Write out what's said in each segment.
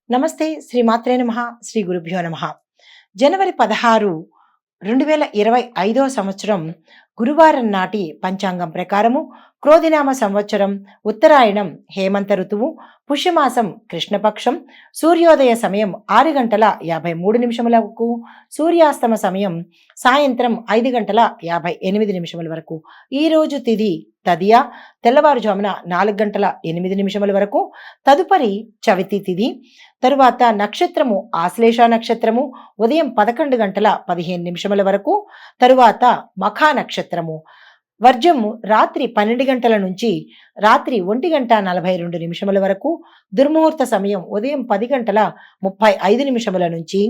నమస్తే. శ్రీ మాత్రే నమః. శ్రీ గురుభ్యో నమః. జనవరి 16, 2025 సంవత్సరం గురువారం నాటి పంచాంగం ప్రకారము క్రోధినామ సంవత్సరం ఉత్తరాయణం హేమంత ఋతువు పుష్యమాసం కృష్ణపక్షం సూర్యోదయ సమయం 6 గంటల 53 నిమిషములకు సూర్యాస్తమ సమయం సాయంత్రం 5 గంటల 58 నిమిషముల వరకు. ఈరోజు తిథి తదియా తెల్లవారుజామున 4 గంటల 8 నిమిషముల వరకు. తదుపరి చవితి తిథి. తరువాత నక్షత్రము ఆశ్లేష నక్షత్రము ఉదయం 11 గంటల 15 నిమిషముల వరకు. తరువాత మఖా నక్షత్రము. వర్జము రాత్రి 12 గంటల నుంచి రాత్రి 1 గంట 42 నిమిషముల వరకు. దుర్ముహూర్త సమయం ఉదయం 10 గంటల 35 నిమిషముల నుంచి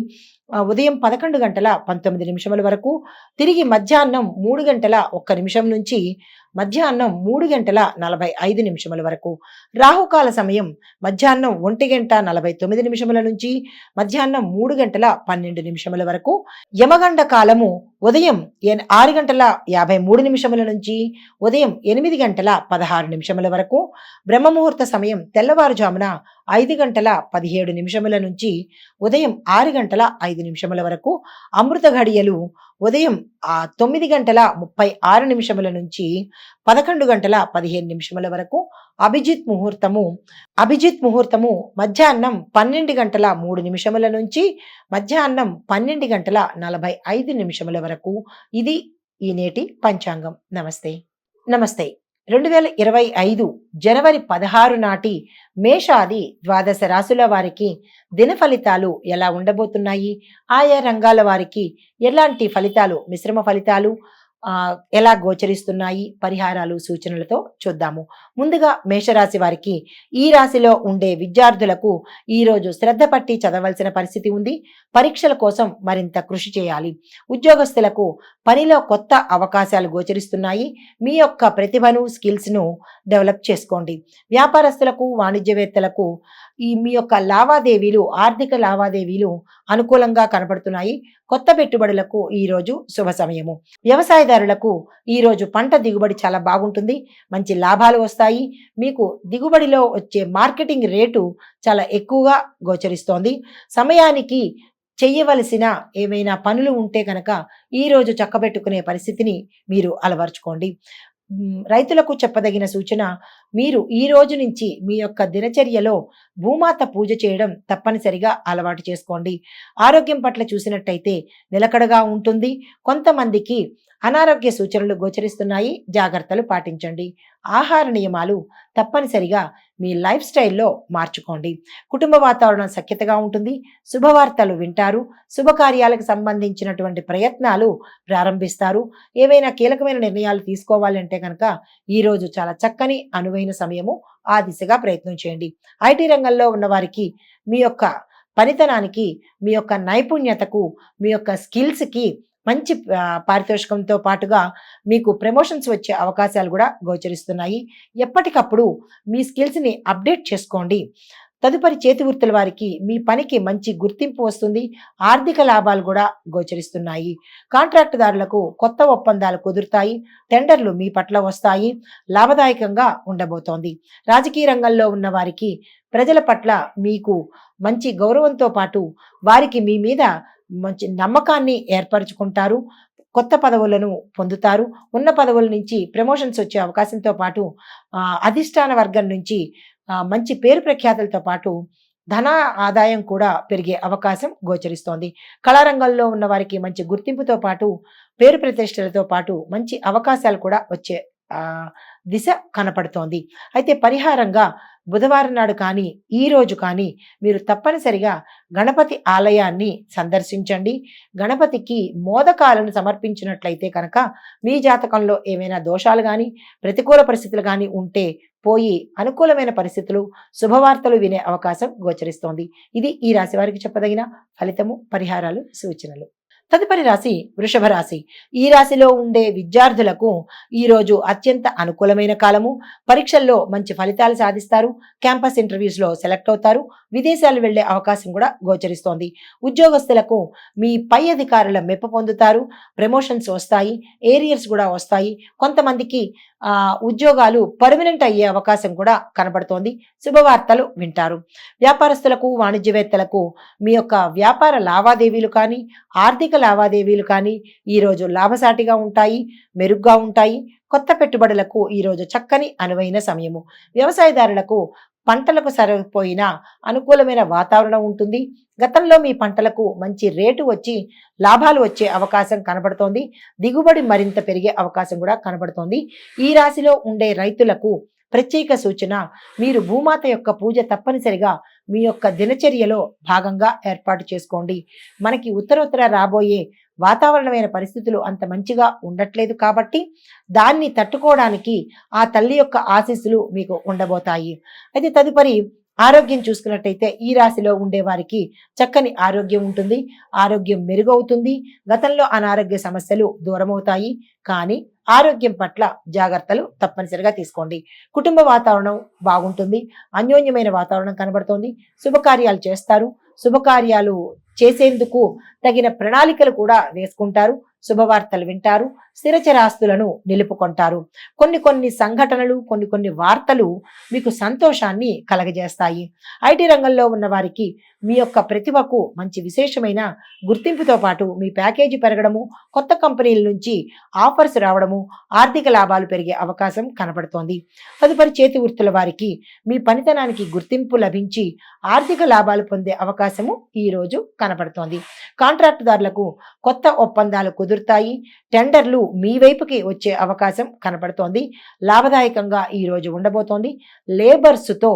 ఉదయం 11 గంటల 19 నిమిషముల వరకు. తిరిగి మధ్యాహ్నం 3 గంటల 1 నిమిషం నుంచి మధ్యాహ్నం 3 గంటల 45 నిమిషముల వరకు. రాహుకాల సమయం మధ్యాహ్నం 1 గంట 49 నిమిషముల నుంచి మధ్యాహ్నం 3 గంటల 12 నిమిషముల వరకు. యమగండ కాలము ఉదయం 6 గంటల 53 నిమిషముల నుంచి ఉదయం 8 గంటల 16 నిమిషముల వరకు. బ్రహ్మముహూర్త సమయం తెల్లవారుజామున 5 గంటల 17 నిమిషముల నుంచి ఉదయం 6 గంటల 5 నిమిషముల వరకు. అమృత ఘడియలు ఉదయం 9 గంటల 36 నిమిషముల నుంచి 11 గంటల 15 నిమిషముల వరకు. అభిజిత్ ముహూర్తము మధ్యాహ్నం 12 గంటల 3 నిమిషముల నుంచి మధ్యాహ్నం 12 గంటల 45 నిమిషముల వరకు. ఇది ఈ నేటి పంచాంగం. నమస్తే. 2025 జనవరి 16 నాటి మేషాది ద్వాదశ రాశుల వారికి దిన ఫలితాలు ఎలా ఉండబోతున్నాయి, ఆయా రంగాల వారికి ఎలాంటి ఫలితాలు, మిశ్రమ ఫలితాలు ఎలా గోచరిస్తున్నాయి, పరిహారాలు, సూచనలతో చూద్దాము. ముందుగా మేషరాశి వారికి, ఈ రాశిలో ఉండే విద్యార్థులకు ఈరోజు శ్రద్ధ పట్టి చదవలసిన పరిస్థితి ఉంది. పరీక్షల కోసం మరింత కృషి చేయాలి. ఉద్యోగస్తులకు పనిలో కొత్త అవకాశాలు గోచరిస్తున్నాయి. మీ యొక్క ప్రతిభను, స్కిల్స్ను డెవలప్ చేసుకోండి. వ్యాపారస్తులకు, వాణిజ్యవేత్తలకు మీ యొక్క లావాదేవీలు, ఆర్థిక లావాదేవీలు అనుకూలంగా కనబడుతున్నాయి. కొత్త పెట్టుబడులకు ఈరోజు శుభ సమయము. వ్యవసాయదారులకు ఈరోజు పంట దిగుబడి చాలా బాగుంటుంది. మంచి లాభాలు వస్తాయి. మీకు దిగుబడిలో వచ్చే మార్కెటింగ్ రేటు చాలా ఎక్కువగా గోచరిస్తోంది. సమయానికి చెయ్యవలసిన ఏమైనా పనులు ఉంటే కనుక ఈరోజు చక్కబెట్టుకునే పరిస్థితిని మీరు అలవర్చుకోండి. రైతులకు చెప్పదగిన సూచన, మీరు ఈ రోజు నుంచి మీ యొక్క దినచర్యలో భూమాత పూజ చేయడం తప్పనిసరిగా అలవాటు చేసుకోండి. ఆరోగ్యం పట్ల చూసినట్టయితే నిలకడగా ఉంటుంది. కొంతమందికి అనారోగ్య సూచనలు గోచరిస్తున్నాయి. జాగ్రత్తలు పాటించండి. ఆహార నియమాలు తప్పనిసరిగా మీ లైఫ్ స్టైల్లో మార్చుకోండి. కుటుంబ వాతావరణం సఖ్యతగా ఉంటుంది. శుభవార్తలు వింటారు. శుభకార్యాలకు సంబంధించినటువంటి ప్రయత్నాలు ప్రారంభిస్తారు. ఏవైనా కీలకమైన నిర్ణయాలు తీసుకోవాలంటే కనుక ఈరోజు చాలా చక్కని అనువైన సమయము. ఆ దిశగా ప్రయత్నం చేయండి. ఐటీ రంగంలో ఉన్న వారికి మీ యొక్క పనితనానికి, మీ యొక్క నైపుణ్యతకు, మీ యొక్క స్కిల్స్కి మంచి పారితోషికంతో పాటుగా మీకు ప్రమోషన్స్ వచ్చే అవకాశాలు కూడా గోచరిస్తున్నాయి. ఎప్పటికప్పుడు మీ స్కిల్స్ని అప్డేట్ చేసుకోండి. తదుపరి చేతి వృత్తుల వారికి మీ పనికి మంచి గుర్తింపు వస్తుంది. ఆర్థిక లాభాలు కూడా గోచరిస్తున్నాయి. కాంట్రాక్టుదారులకు కొత్త ఒప్పందాలు కుదురుతాయి. టెండర్లు మీ పట్ల వస్తాయి. లాభదాయకంగా ఉండబోతోంది. రాజకీయ రంగంలో ఉన్న వారికి ప్రజల పట్ల మీకు మంచి గౌరవంతో పాటు వారికి మీ మీద మంచి నమ్మకాన్ని ఏర్పరచుకుంటారు. కొత్త పదవులను పొందుతారు. ఉన్న పదవుల నుంచి ప్రమోషన్స్ వచ్చే అవకాశంతో పాటు అధిష్టాన వర్గం నుంచి మంచి పేరు ప్రఖ్యాతులతో పాటు ధన ఆదాయం కూడా పెరిగే అవకాశం గోచరిస్తోంది. కళారంగంలో ఉన్న వారికి మంచి గుర్తింపుతో పాటు పేరు ప్రతిష్టలతో పాటు మంచి అవకాశాలు కూడా వచ్చే దిశ కనపడుతోంది. అయితే పరిహారంగా బుధవారం నాడు కానీ ఈ రోజు కానీ మీరు తప్పనిసరిగా గణపతి ఆలయాన్ని సందర్శించండి. గణపతికి మోదకాలను సమర్పించినట్లయితే కనుక మీ జాతకంలో ఏమైనా దోషాలు కానీ ప్రతికూల పరిస్థితులు కానీ ఉంటే పోయి అనుకూలమైన పరిస్థితులు, శుభవార్తలు వినే అవకాశం గోచరిస్తోంది. ఇది ఈ రాశి వారికి చెప్పదగిన ఫలితము, పరిహారాలు, సూచనలు. తదుపరి రాశి వృషభ రాశి. ఈ రాశిలో ఉండే విద్యార్థులకు ఈ రోజు అత్యంత అనుకూలమైన కాలము. పరీక్షల్లో మంచి ఫలితాలు సాధిస్తారు. క్యాంపస్ ఇంటర్వ్యూస్ లో సెలెక్ట్ అవుతారు. విదేశాలు వెళ్లే అవకాశం కూడా గోచరిస్తోంది. ఉద్యోగస్తులకు మీ పై అధికారుల మెప్పు పొందుతారు. ప్రమోషన్స్ వస్తాయి. ఏరియర్స్ కూడా వస్తాయి. కొంతమందికి ఉద్యోగాలు పర్మనెంట్ అయ్యే అవకాశం కూడా కనబడుతోంది. శుభవార్తలు వింటారు. వ్యాపారస్తులకు వాణిజ్యవేత్తలకు మీ యొక్క వ్యాపార లావాదేవీలు కానీ ఆర్థిక లావాదేవీలు కానీ ఈరోజు లాభసాటిగా ఉంటాయి, మెరుగ్గా ఉంటాయి. కొత్త పెట్టుబడులకు ఈరోజు చక్కని అనువైన సమయము. వ్యవసాయదారులకు పంటలకు సరిపోయిన అనుకూలమైన వాతావరణం ఉంటుంది. గతంలో మీ పంటలకు మంచి రేటు వచ్చి లాభాలు వచ్చే అవకాశం కనబడుతోంది. దిగుబడి మరింత పెరిగే అవకాశం కూడా కనబడుతోంది. ఈ రాశిలో ఉండే రైతులకు ప్రత్యేక సూచన, మీరు భూమాత యొక్క పూజ తప్పనిసరిగా మీ యొక్క దినచర్యలో భాగంగా ఏర్పాటు చేసుకోండి. మనకి ఉత్తరోత్తర రాబోయే వాతావరణమైన పరిస్థితులు అంత మంచిగా ఉండట్లేదు కాబట్టి దాన్ని తట్టుకోవడానికి ఆ తల్లి యొక్క ఆశీస్సులు మీకు ఉండబోతాయి. అయితే తదుపరి ఆరోగ్యం చూసుకున్నట్టయితే ఈ రాశిలో ఉండే వారికి చక్కని ఆరోగ్యం ఉంటుంది. ఆరోగ్యం మెరుగవుతుంది. గతంలో అనారోగ్య సమస్యలు దూరమవుతాయి. కానీ ఆరోగ్యం పట్ల జాగ్రత్తలు తప్పనిసరిగా తీసుకోండి. కుటుంబ వాతావరణం బాగుంటుంది. అన్యోన్యమైన వాతావరణం కనబడుతోంది. శుభకార్యాలు చేస్తారు. శుభకార్యాలు చేసేందుకు తగిన ప్రణాళికలు కూడా వేసుకుంటారు. శుభవార్తలు వింటారు. స్థిరచరాస్తులను నిలుపుకుంటారు. కొన్ని సంఘటనలు, కొన్ని వార్తలు మీకు సంతోషాన్ని కలగజేస్తాయి. ఐటీ రంగంలో ఉన్న వారికి మీ యొక్క ప్రతిభకు మంచి విశేషమైన గుర్తింపుతో పాటు మీ ప్యాకేజీ పెరగడము, కొత్త కంపెనీల నుంచి ఆఫర్స్ రావడము, ఆర్థిక లాభాలు పెరిగే అవకాశం కనబడుతోంది. తదుపరి చేతి వృత్తుల వారికి మీ పనితనానికి గుర్తింపు లభించి ఆర్థిక లాభాలు పొందే అవకాశము ఈ రోజు కనబడుతోంది. కాంట్రాక్టుదారులకు కొత్త ఒప్పందాలు కుదురుతాయి. టెండర్లు మీ వైపుకి వచ్చే అవకాశం కనబడుతోంది. లాభదాయకంగా ఈ రోజు ఉండబోతోంది. లేబర్స్తో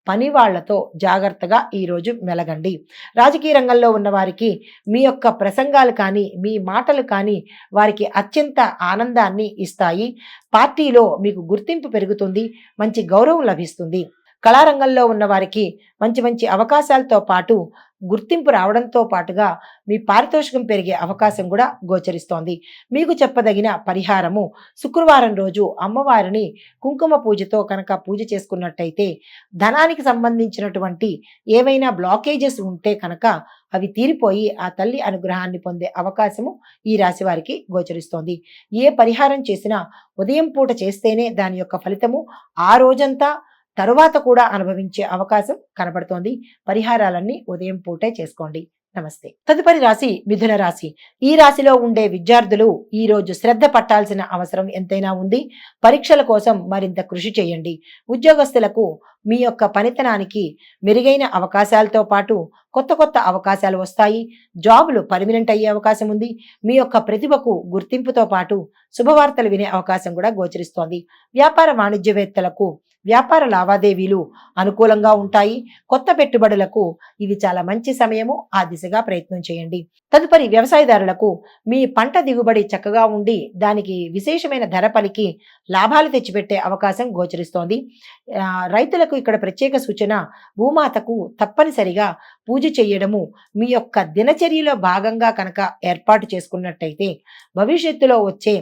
పని వాళ్లతో జాగ్రత్తగా ఈరోజు మెలగండి. రాజకీయ రంగంలో ఉన్న వారికి మీ యొక్క ప్రసంగాలు కానీ మీ మాటలు కానీ వారికి అత్యంత ఆనందాన్ని ఇస్తాయి. పార్టీలో మీకు గుర్తింపు పెరుగుతుంది. మంచి గౌరవం లభిస్తుంది. కళారంగంలో ఉన్న వారికి మంచి అవకాశాలతో పాటు గుర్తింపు రావడంతో పాటుగా మీ పారితోషికం పెరిగే అవకాశం కూడా గోచరిస్తోంది. మీకు చెప్పదగిన పరిహారము, శుక్రవారం రోజు అమ్మవారిని కుంకుమ పూజతో కనుక పూజ చేసుకున్నట్టయితే ధనానికి సంబంధించినటువంటి ఏవైనా బ్లాకేజెస్ ఉంటే కనుక అవి తీరిపోయి ఆ తల్లి అనుగ్రహాన్ని పొందే అవకాశము ఈ రాశి వారికి గోచరిస్తోంది. ఏ పరిహారం చేసినా ఉదయం పూట చేస్తేనే దాని యొక్క ఫలితము ఆ రోజంతా తరువాత కూడా అనుభవించే అవకాశం కనబడుతోంది. పరిహారాలన్నీ ఉదయం పూటే చేసుకోండి. నమస్తే. తదుపరి రాశి మిథున రాశి. ఈ రాశిలో ఉండే విద్యార్థులు ఈ రోజు శ్రద్ధ పట్టాల్సిన అవసరం ఎంతైనా ఉంది. పరీక్షల కోసం మరింత కృషి చేయండి. ఉద్యోగస్తులకు మీ యొక్క పనితనానికి మెరుగైన అవకాశాలతో పాటు కొత్త అవకాశాలు వస్తాయి. జాబులు పర్మనెంట్ అయ్యే అవకాశం ఉంది. మీ యొక్క ప్రతిభకు గుర్తింపుతో పాటు శుభవార్తలు వినే అవకాశం కూడా గోచరిస్తోంది. వ్యాపార వాణిజ్యవేత్తలకు వ్యాపార లావాదేవీలు అనుకూలంగా ఉంటాయి. కొత్త పెట్టుబడులకు ఇది చాలా మంచి సమయము. ఆ దిశగా ప్రయత్నం చేయండి. తదుపరి వ్యవసాయదారులకు మీ పంట దిగుబడి చక్కగా ఉండి దానికి విశేషమైన ధర పలికి లాభాలు తెచ్చిపెట్టే అవకాశం గోచరిస్తోంది. రైతులకు ఇక్కడ ప్రత్యేక సూచన, భూమాతకు తప్పనిసరిగా పూజ చేయడము మీ యొక్క దినచర్యలో భాగంగా కనుక ఏర్పాటు చేసుకున్నట్టయితే భవిష్యత్తులో వచ్చే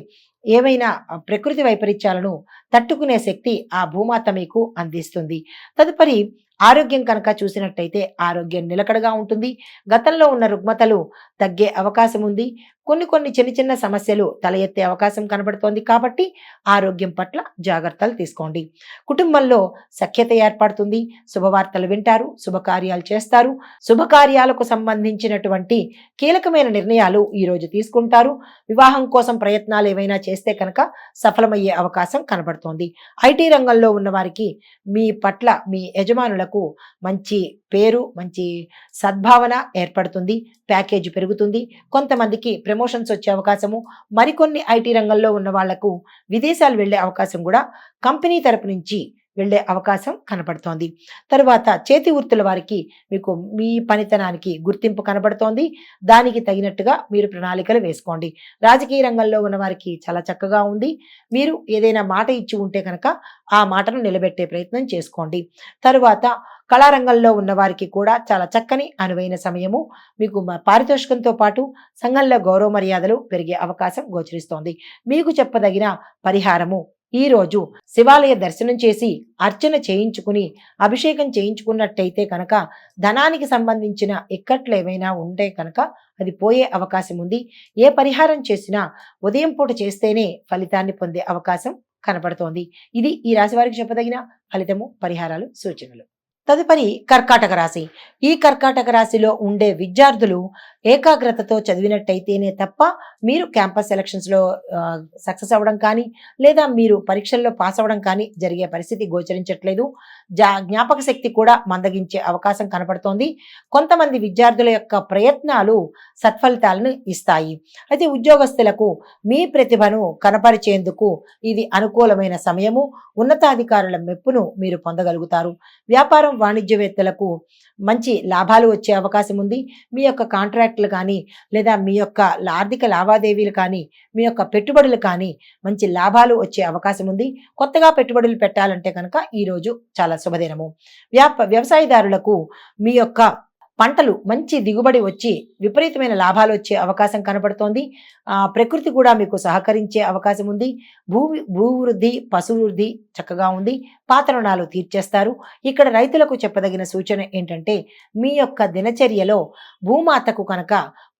ఏవైనా ప్రకృతి వైపరీత్యాలను తట్టుకునే శక్తి ఆ భూమాత మీకు అందిస్తుంది. తదుపరి ఆరోగ్యం కనుక చూసినట్టయితే ఆరోగ్యం నిలకడగా ఉంటుంది. గతంలో ఉన్న రుగ్మతలు తగ్గే అవకాశం ఉంది. కొన్ని చిన్న సమస్యలు తల ఎత్తే అవకాశం కనబడుతోంది కాబట్టి ఆరోగ్యం పట్ల జాగ్రత్తలు తీసుకోండి. కుటుంబంలో సఖ్యత ఏర్పడుతుంది. శుభవార్తలు వింటారు. శుభకార్యాలు చేస్తారు. శుభకార్యాలకు సంబంధించినటువంటి కీలకమైన నిర్ణయాలు ఈ రోజు తీసుకుంటారు. వివాహం కోసం ప్రయత్నాలు ఏవైనా చేస్తే కనుక సఫలమయ్యే అవకాశం కనబడుతోంది. ఐటీ రంగంలో ఉన్న వారికి మీ పట్ల మీ యజమానులకు మంచి పేరు, మంచి సద్భావన ఏర్పడుతుంది. ప్యాకేజీ పెరుగుతుంది. కొంతమందికి ప్రమోషన్స్ వచ్చే అవకాశము, మరికొన్ని ఐటీ రంగంలో ఉన్న వాళ్లకు విదేశాలు వెళ్లే అవకాశం కూడా కంపెనీ తరపు నుంచి వెళ్ళే అవకాశం కనపడుతోంది. తరువాత చేతి వృత్తుల వారికి మీకు మీ పనితనానికి గుర్తింపు కనబడుతోంది. దానికి తగినట్టుగా మీరు ప్రణాళికలు వేసుకోండి. రాజకీయ రంగంలో ఉన్న వారికి చాలా చక్కగా ఉంది. మీరు ఏదైనా మాట ఇచ్చి ఉంటే కనుక ఆ మాటను నిలబెట్టే ప్రయత్నం చేసుకోండి. తరువాత కళారంగంలో ఉన్న వారికి కూడా చాలా చక్కని అనువైన సమయము. మీకు పారితోషికంతో పాటు సంఘంలో గౌరవ మర్యాదలు పెరిగే అవకాశం గోచరిస్తోంది. మీకు చెప్పదగిన పరిహారము ఈ రోజు శివాలయ దర్శనం చేసి అర్చన చేయించుకుని అభిషేకం చేయించుకున్నట్టయితే కనుక ధనానికి సంబంధించిన ఇక్కట్లు ఏమైనా ఉంటే కనుక అది పోయే అవకాశం ఉంది. ఏ పరిహారం చేసినా ఉదయం పూట చేస్తేనే ఫలితాన్ని పొందే అవకాశం కనపడుతోంది. ఇది ఈ రాశి వారికి చెప్పదగిన ఫలితము, పరిహారాలు, సూచనలు. తదుపరి కర్కాటక రాశి. ఈ కర్కాటక రాశిలో ఉండే విద్యార్థులు ఏకాగ్రతతో చదివినట్టయితేనే తప్ప మీరు క్యాంపస్ సెలక్షన్స్లో సక్సెస్ అవ్వడం కానీ లేదా మీరు పరీక్షల్లో పాస్ అవ్వడం కానీ జరిగే పరిస్థితి గోచరించట్లేదు. జ్ఞాపక శక్తి కూడా మందగించే అవకాశం కనపడుతోంది. కొంతమంది విద్యార్థుల యొక్క ప్రయత్నాలు సత్ఫలితాలను ఇస్తాయి. అయితే ఉద్యోగస్తులకు మీ ప్రతిభను కనపరిచేందుకు ఇది అనుకూలమైన సమయము. ఉన్నతాధికారుల మెప్పును మీరు పొందగలుగుతారు. వ్యాపారం వాణిజ్యవేత్తలకు మంచి లాభాలు వచ్చే అవకాశం ఉంది. మీ యొక్క కాంట్రాక్టులు కానీ లేదా మీ యొక్క ఆర్థిక లావాదేవీలు కానీ మీ యొక్క పెట్టుబడులు కానీ మంచి లాభాలు వచ్చే అవకాశం ఉంది. కొత్తగా పెట్టుబడులు పెట్టాలంటే కనుక ఈరోజు చాలా శుభదినము. వ్యవసాయదారులకు మీ యొక్క పంటలు మంచి దిగుబడి వచ్చి విపరీతమైన లాభాలు వచ్చే అవకాశం కనపడుతోంది. ప్రకృతి కూడా మీకు సహకరించే అవకాశం ఉంది. భూవృద్ధి, పశువృద్ధి చక్కగా ఉంది. పాత రుణాలు తీర్చేస్తారు. ఇక్కడ రైతులకు చెప్పదగిన సూచన ఏంటంటే మీ యొక్క దినచర్యలో భూమాతకు కనుక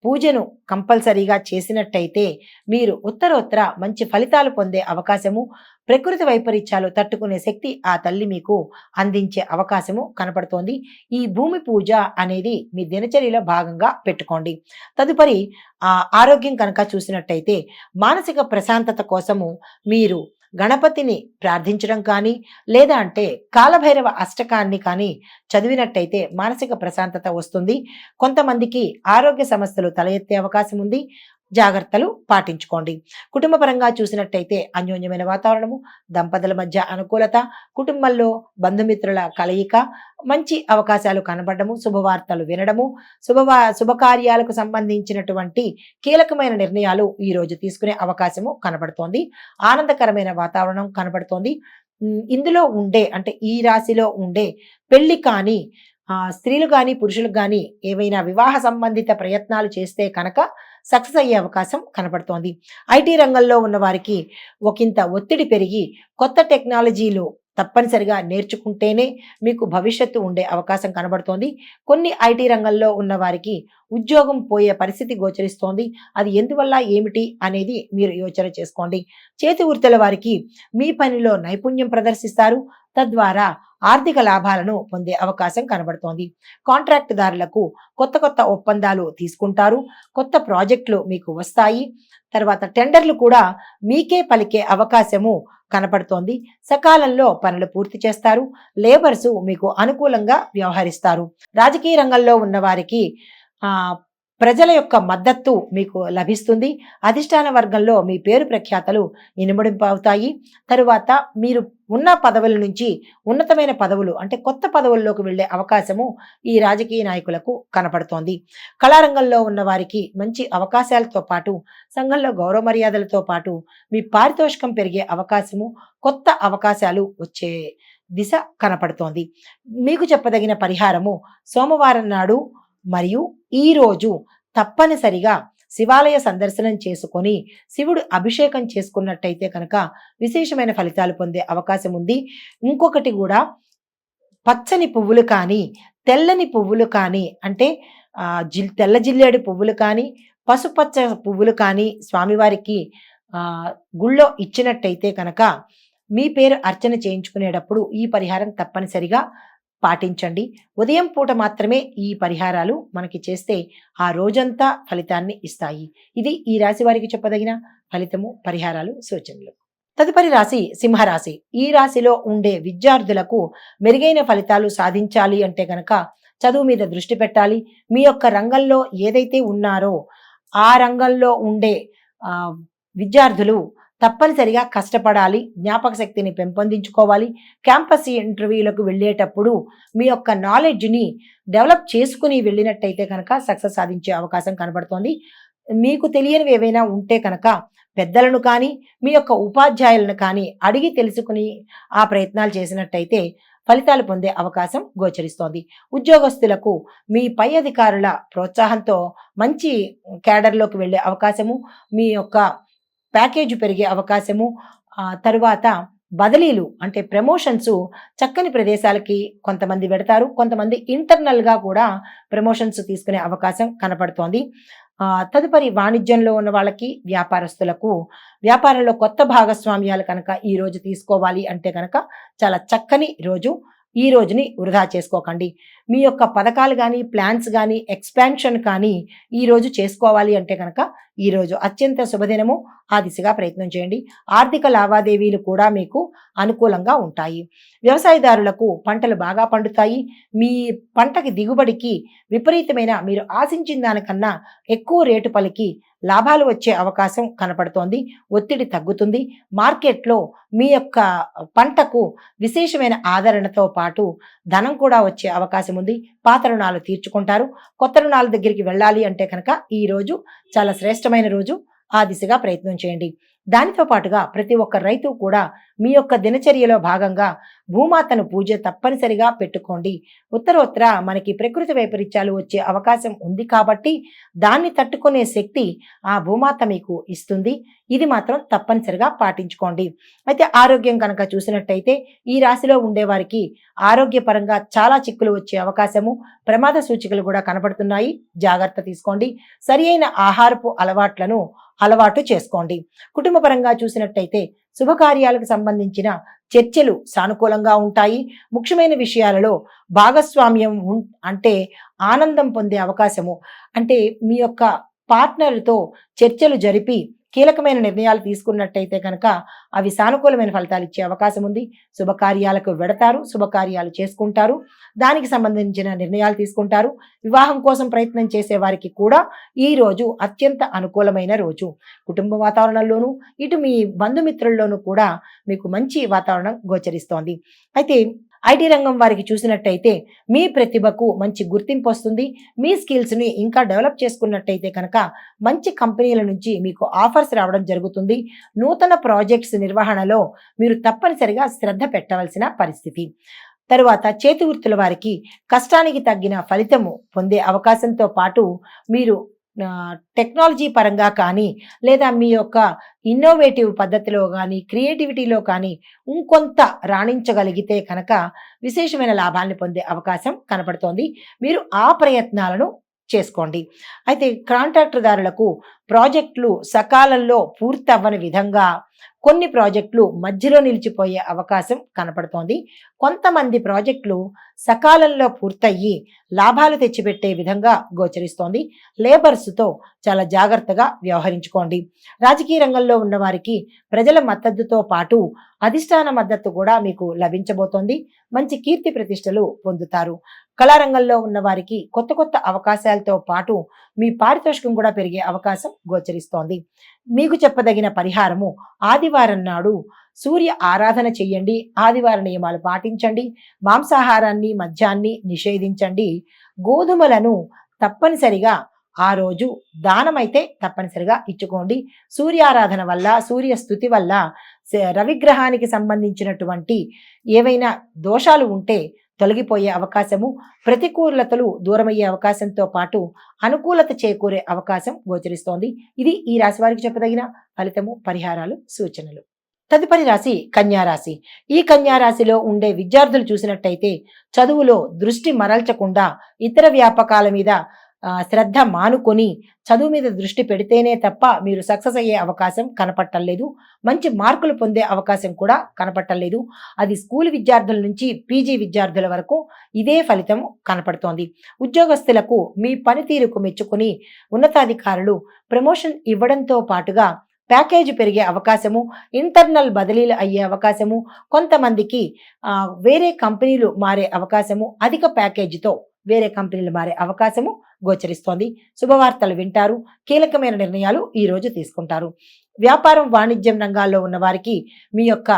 పూజను కంపల్సరీగా చేసినట్టయితే మీరు ఉత్తరోత్తర మంచి ఫలితాలు పొందే అవకాశము, ప్రకృతి వైపరీత్యాలు తట్టుకునే శక్తి ఆ తల్లి మీకు అందించే అవకాశము కనపడుతోంది. ఈ భూమి పూజ అనేది మీ దినచర్యలో భాగంగా పెట్టుకోండి. తదుపరి ఆరోగ్యం కనుక చూసినట్టయితే మానసిక ప్రశాంతత కోసము మీరు గణపతిని ప్రార్థించడం కానీ లేదా అంటే కాలభైరవ అష్టకాన్ని కానీ చదివినట్టయితే మానసిక ప్రశాంతత వస్తుంది. కొంతమందికి ఆరోగ్య సమస్యలు తల ఎత్తే అవకాశం ఉంది. జాగ్రత్తలు పాటించుకోండి. కుటుంబ పరంగా చూసినట్టయితే అన్యోన్యమైన వాతావరణము, దంపతుల మధ్య అనుకూలత, కుటుంబంలో బంధుమిత్రుల కలయిక, మంచి అవకాశాలు కనబడము, శుభవార్తలు వినడము, శుభకార్యాలకు సంబంధించినటువంటి కీలకమైన నిర్ణయాలు ఈ రోజు తీసుకునే అవకాశము కనబడుతోంది. ఆనందకరమైన వాతావరణం కనబడుతోంది. ఇందులో ఉండే అంటే ఈ రాశిలో ఉండే పెళ్లి కానీ స్త్రీలు కానీ పురుషులకు కానీ ఏవైనా వివాహ సంబంధిత ప్రయత్నాలు చేస్తే కనుక సక్సెస్ అయ్యే అవకాశం కనపడుతోంది. ఐటీ రంగంలో ఉన్న వారికి ఒకంత ఒత్తిడి పెరిగి కొత్త టెక్నాలజీలు తప్పనిసరిగా నేర్చుకుంటేనే మీకు భవిష్యత్తు ఉండే అవకాశం కనబడుతోంది. కొన్ని ఐటీ రంగంలో ఉన్న వారికి ఉద్యోగం పోయే పరిస్థితి గోచరిస్తోంది. అది ఎందువల్ల ఏమిటి అనేది మీరు యోచన చేసుకోండి. చేతి వృత్తుల వారికి మీ పనిలో నైపుణ్యం ప్రదర్శిస్తారు. తద్వారా ఆర్థిక లాభాలను పొందే అవకాశం కనబడుతోంది. కాంట్రాక్ట్ దారులకు కొత్త కొత్త ఒప్పందాలు తీసుకుంటారు. కొత్త ప్రాజెక్టులు మీకు వస్తాయి. తర్వాత టెండర్లు కూడా మీకే పలికే అవకాశము కనపడుతోంది. సకాలంలో పనులు పూర్తి చేస్తారు. లేబర్సు మీకు అనుకూలంగా వ్యవహరిస్తారు. రాజకీయ రంగంలో ఉన్న వారికి ప్రజల యొక్క మద్దతు మీకు లభిస్తుంది. అధిష్టాన వర్గంలో మీ పేరు ప్రఖ్యాతలు ఇనుమడింపు అవుతాయి. తరువాత మీరు ఉన్న పదవుల నుంచి ఉన్నతమైన పదవులు అంటే కొత్త పదవుల్లోకి వెళ్లే అవకాశము ఈ రాజకీయ నాయకులకు కనపడుతోంది. కళారంగంలో ఉన్న వారికి మంచి అవకాశాలతో పాటు సంఘంలో గౌరవ మర్యాదలతో పాటు మీ పారితోషికం పెరిగే అవకాశము, కొత్త అవకాశాలు వచ్చే దిశ కనపడుతోంది. మీకు చెప్పదగిన పరిహారము సోమవారం నాడు మరియు ఈ రోజు తప్పనిసరిగా శివాలయ సందర్శనం చేసుకొని శివుడు అభిషేకం చేసుకున్నట్టయితే కనుక విశేషమైన ఫలితాలు పొందే అవకాశం ఉంది. ఇంకొకటి కూడా పచ్చని పువ్వులు కానీ తెల్లని పువ్వులు కానీ అంటే తెల్ల జిల్లేడు పువ్వులు కానీ పసుపచ్చ పువ్వులు కానీ స్వామివారికి గుళ్ళో ఇచ్చినట్టయితే కనుక మీ పేరు అర్చన చేయించుకునేటప్పుడు ఈ పరిహారం తప్పనిసరిగా పాటించండి. ఉదయం పూట మాత్రమే ఈ పరిహారాలు మనకి చేస్తే ఆ రోజంతా ఫలితాన్ని ఇస్తాయి. ఇది ఈ రాశి వారికి చెప్పదగిన ఫలితము, పరిహారాలు, సూచనలు. తదుపరి రాశి సింహరాశి. ఈ రాశిలో ఉండే విద్యార్థులకు మెరుగైన ఫలితాలు సాధించాలి అంటే కనుక చదువు మీద దృష్టి పెట్టాలి. మీ యొక్క రంగంలో ఏదైతే ఉన్నారో ఆ రంగంలో ఉండే విద్యార్థులు తప్పనిసరిగా కష్టపడాలి, జ్ఞాపక శక్తిని పెంపొందించుకోవాలి. క్యాంపస్ ఇంటర్వ్యూలకు వెళ్ళేటప్పుడు మీ యొక్క నాలెడ్జ్‌ని డెవలప్ చేసుకొని వెళ్ళినట్టయితే కనుక సక్సెస్ సాధించే అవకాశం కనబడుతోంది. మీకు తెలియనివి ఏవైనా ఉంటే కనుక పెద్దలను కానీ, మీ యొక్క ఉపాధ్యాయులను కానీ అడిగి తెలుసుకుని ఆ ప్రయత్నాలు చేసినట్టయితే ఫలితాలు పొందే అవకాశం గోచరిస్తోంది. ఉద్యోగస్తులకు మీ పై అధికారుల ప్రోత్సాహంతో మంచి క్యాడర్‌లోకి వెళ్ళే అవకాశము, మీ యొక్క ప్యాకేజ్ పెరిగే అవకాశము, తరువాత బదిలీలు అంటే ప్రమోషన్స్ చక్కని ప్రదేశాలకి కొంతమంది వెడతారు. కొంతమంది ఇంటర్నల్‌గా కూడా ప్రమోషన్స్ తీసుకునే అవకాశం కనపడుతోంది. తదుపరి వాణిజ్యంలో ఉన్న వాళ్ళకి, వ్యాపారస్తులకు వ్యాపారంలో కొత్త భాగస్వామ్యాలు కనుక ఈ రోజు తీసుకోవాలి అంటే కనుక చాలా చక్కని రోజు. ఈ రోజుని వృధా చేసుకోకండి. మీ యొక్క పథకాలు గానీ, ప్లాన్స్ గానీ, ఎక్స్‌పాన్షన్ కానీ ఈ రోజు చేసుకోవాలి అంటే కనుక ఈరోజు అత్యంత శుభదినము. ఆ దిశగా ప్రయత్నం చేయండి. ఆర్థిక లావాదేవీలు కూడా మీకు అనుకూలంగా ఉంటాయి. వ్యవసాయదారులకు పంటలు బాగా పండుతాయి. మీ పంటకి దిగుబడికి విపరీతమైన మీరు ఆశించిన దానికన్నా ఎక్కువ రేటు పలికి లాభాలు వచ్చే అవకాశం కనపడుతోంది. ఒత్తిడి తగ్గుతుంది. మార్కెట్‌లో మీ యొక్క పంటకు విశేషమైన ఆదరణతో పాటు ధనం కూడా వచ్చే అవకాశం ఉంది. పాత రుణాలు తీర్చుకుంటారు. కొత్త రుణాల దగ్గరికి వెళ్ళాలి అంటే కనుక ఈరోజు చాలా శ్రేష్టమైన రోజు. ఆ దిశగా ప్రయత్నం చేయండి. దానితో పాటుగా ప్రతి ఒక్క రైతు కూడా మీ యొక్క దినచర్యలో భాగంగా భూమాతను పూజ తప్పనిసరిగా పెట్టుకోండి. ఉత్తరోత్తర మనకి ప్రకృతి వైపరీత్యాలు వచ్చే అవకాశం ఉంది కాబట్టి దాన్ని తట్టుకునే శక్తి ఆ భూమాత మీకు ఇస్తుంది. ఇది మాత్రం తప్పనిసరిగా పాటించుకోండి. అయితే ఆరోగ్యం కనుక చూసినట్టయితే ఈ రాశిలో ఉండేవారికి ఆరోగ్యపరంగా చాలా చిక్కులు వచ్చే అవకాశము, ప్రమాద సూచికలు కూడా కనబడుతున్నాయి. జాగ్రత్త తీసుకోండి. సరి అయిన ఆహారపు అలవాటు చేసుకోండి. కుటుంబపరంగా చూసినట్టయితే శుభకార్యాలకు సంబంధించిన చర్చలు సానుకూలంగా ఉంటాయి. ముఖ్యమైన విషయాలలో భాగస్వామ్యం అంటే ఆనందం పొందే అవకాశము, అంటే మీ యొక్క పార్ట్నర్‌తో చర్చలు జరిపి కీలకమైన నిర్ణయాలు తీసుకున్నట్టయితే కనుక అవి సానుకూలమైన ఫలితాలు ఇచ్చే అవకాశం ఉంది. శుభకార్యాలకు వెడతారు, శుభకార్యాలు చేసుకుంటారు, దానికి సంబంధించిన నిర్ణయాలు తీసుకుంటారు. వివాహం కోసం ప్రయత్నం చేసే వారికి కూడా ఈ రోజు అత్యంత అనుకూలమైన రోజు. కుటుంబ వాతావరణంలోనూ, ఇటు మీ బంధుమిత్రుల్లోనూ కూడా మీకు మంచి వాతావరణం గోచరిస్తోంది. అయితే ఐటీ రంగం వారికి చూసినట్టయితే మీ ప్రతిభకు మంచి గుర్తింపు వస్తుంది. మీ స్కిల్స్ని ఇంకా డెవలప్ చేసుకున్నట్టయితే కనుక మంచి కంపెనీల నుంచి మీకు ఆఫర్స్ రావడం జరుగుతుంది. నూతన ప్రాజెక్ట్స్ నిర్వహణలో మీరు తప్పనిసరిగా శ్రద్ధ పెట్టవలసిన పరిస్థితి. తరువాత చేతి వృత్తుల వారికి కష్టానికి తగ్గిన ఫలితము పొందే అవకాశంతో పాటు మీరు టెక్నాలజీ పరంగా కానీ, లేదా మీ యొక్క ఇన్నోవేటివ్ పద్ధతిలో కానీ, క్రియేటివిటీలో కానీ ఇంకొంత రాణించగలిగితే కనుక విశేషమైన లాభాలను పొందే అవకాశం కనపడుతోంది. మీరు ఆ ప్రయత్నాలను చేసుకోండి. అయితే కాంట్రాక్టర్దారులకు ప్రాజెక్టులు సకాలంలో పూర్తవ్వని విధంగా కొన్ని ప్రాజెక్టులు మధ్యలో నిలిచిపోయే అవకాశం కనపడుతోంది. కొంతమంది ప్రాజెక్టులు సకాలంలో పూర్తయ్యి లాభాలు తెచ్చిపెట్టే విధంగా గోచరిస్తోంది. లేబర్స్‌తో చాలా జాగ్రత్తగా వ్యవహరించుకోండి. రాజకీయ రంగంలో ఉన్నవారికి ప్రజల మద్దతుతో పాటు అధిష్టాన మద్దతు కూడా మీకు లభించబోతోంది. మంచి కీర్తి ప్రతిష్టలు పొందుతారు. కళారంగంలో ఉన్నవారికి కొత్త కొత్త అవకాశాలతో పాటు మీ పారితోషికం కూడా పెరిగే అవకాశం గోచరిస్తోంది. మీకు చెప్పదగిన పరిహారము, ఆదివారం నాడు సూర్య ఆరాధన చెయ్యండి. ఆదివార నియమాలు పాటించండి. మాంసాహారాన్ని, మద్యాన్ని నిషేధించండి. గోధుమలను తప్పనిసరిగా ఆ రోజు దానమైతే తప్పనిసరిగా ఇచ్చుకోండి. సూర్యారాధన వల్ల, సూర్య స్తుతి వల్ల రవిగ్రహానికి సంబంధించినటువంటి ఏవైనా దోషాలు ఉంటే తొలగిపోయే అవకాశము, ప్రతికూలతలు దూరమయ్యే అవకాశంతో పాటు అనుకూలత చేకూరే అవకాశం గోచరిస్తోంది. ఇది ఈ రాశి వారికి చెప్పదగిన ఫలితము, పరిహారాలు, సూచనలు. తదుపరి రాశి కన్యా రాశి. ఈ కన్యా రాశిలో ఉండే విద్యార్థులు చూసినట్టయితే చదువులో దృష్టి మరల్చకుండా ఇతర వ్యాపకాల మీద శ్రద్ధ మానుకొని చదువు మీద దృష్టి పెడితేనే తప్ప మీరు సక్సెస్ అయ్యే అవకాశం కనపట్టలేదు. మంచి మార్కులు పొందే అవకాశం కూడా కనపట్టలేదు. అది స్కూల్ విద్యార్థుల నుంచి పీజీ విద్యార్థుల వరకు ఇదే ఫలితం కనపడుతోంది. ఉద్యోగస్తులకు మీ పనితీరుకు మెచ్చుకుని ఉన్నతాధికారులు ప్రమోషన్ ఇవ్వడంతో పాటుగా ప్యాకేజీ పెరిగే అవకాశము, ఇంటర్నల్ బదిలీలు అయ్యే అవకాశము, కొంతమందికి వేరే కంపెనీలు మారే అవకాశము, అధిక ప్యాకేజీతో వేరే కంపెనీలు మారే అవకాశము గోచరిస్తోంది. శుభవార్తలు వింటారు. కీలకమైన నిర్ణయాలు ఈ రోజు తీసుకుంటారు. వ్యాపారం, వాణిజ్యం రంగాల్లో ఉన్న వారికి మీ యొక్క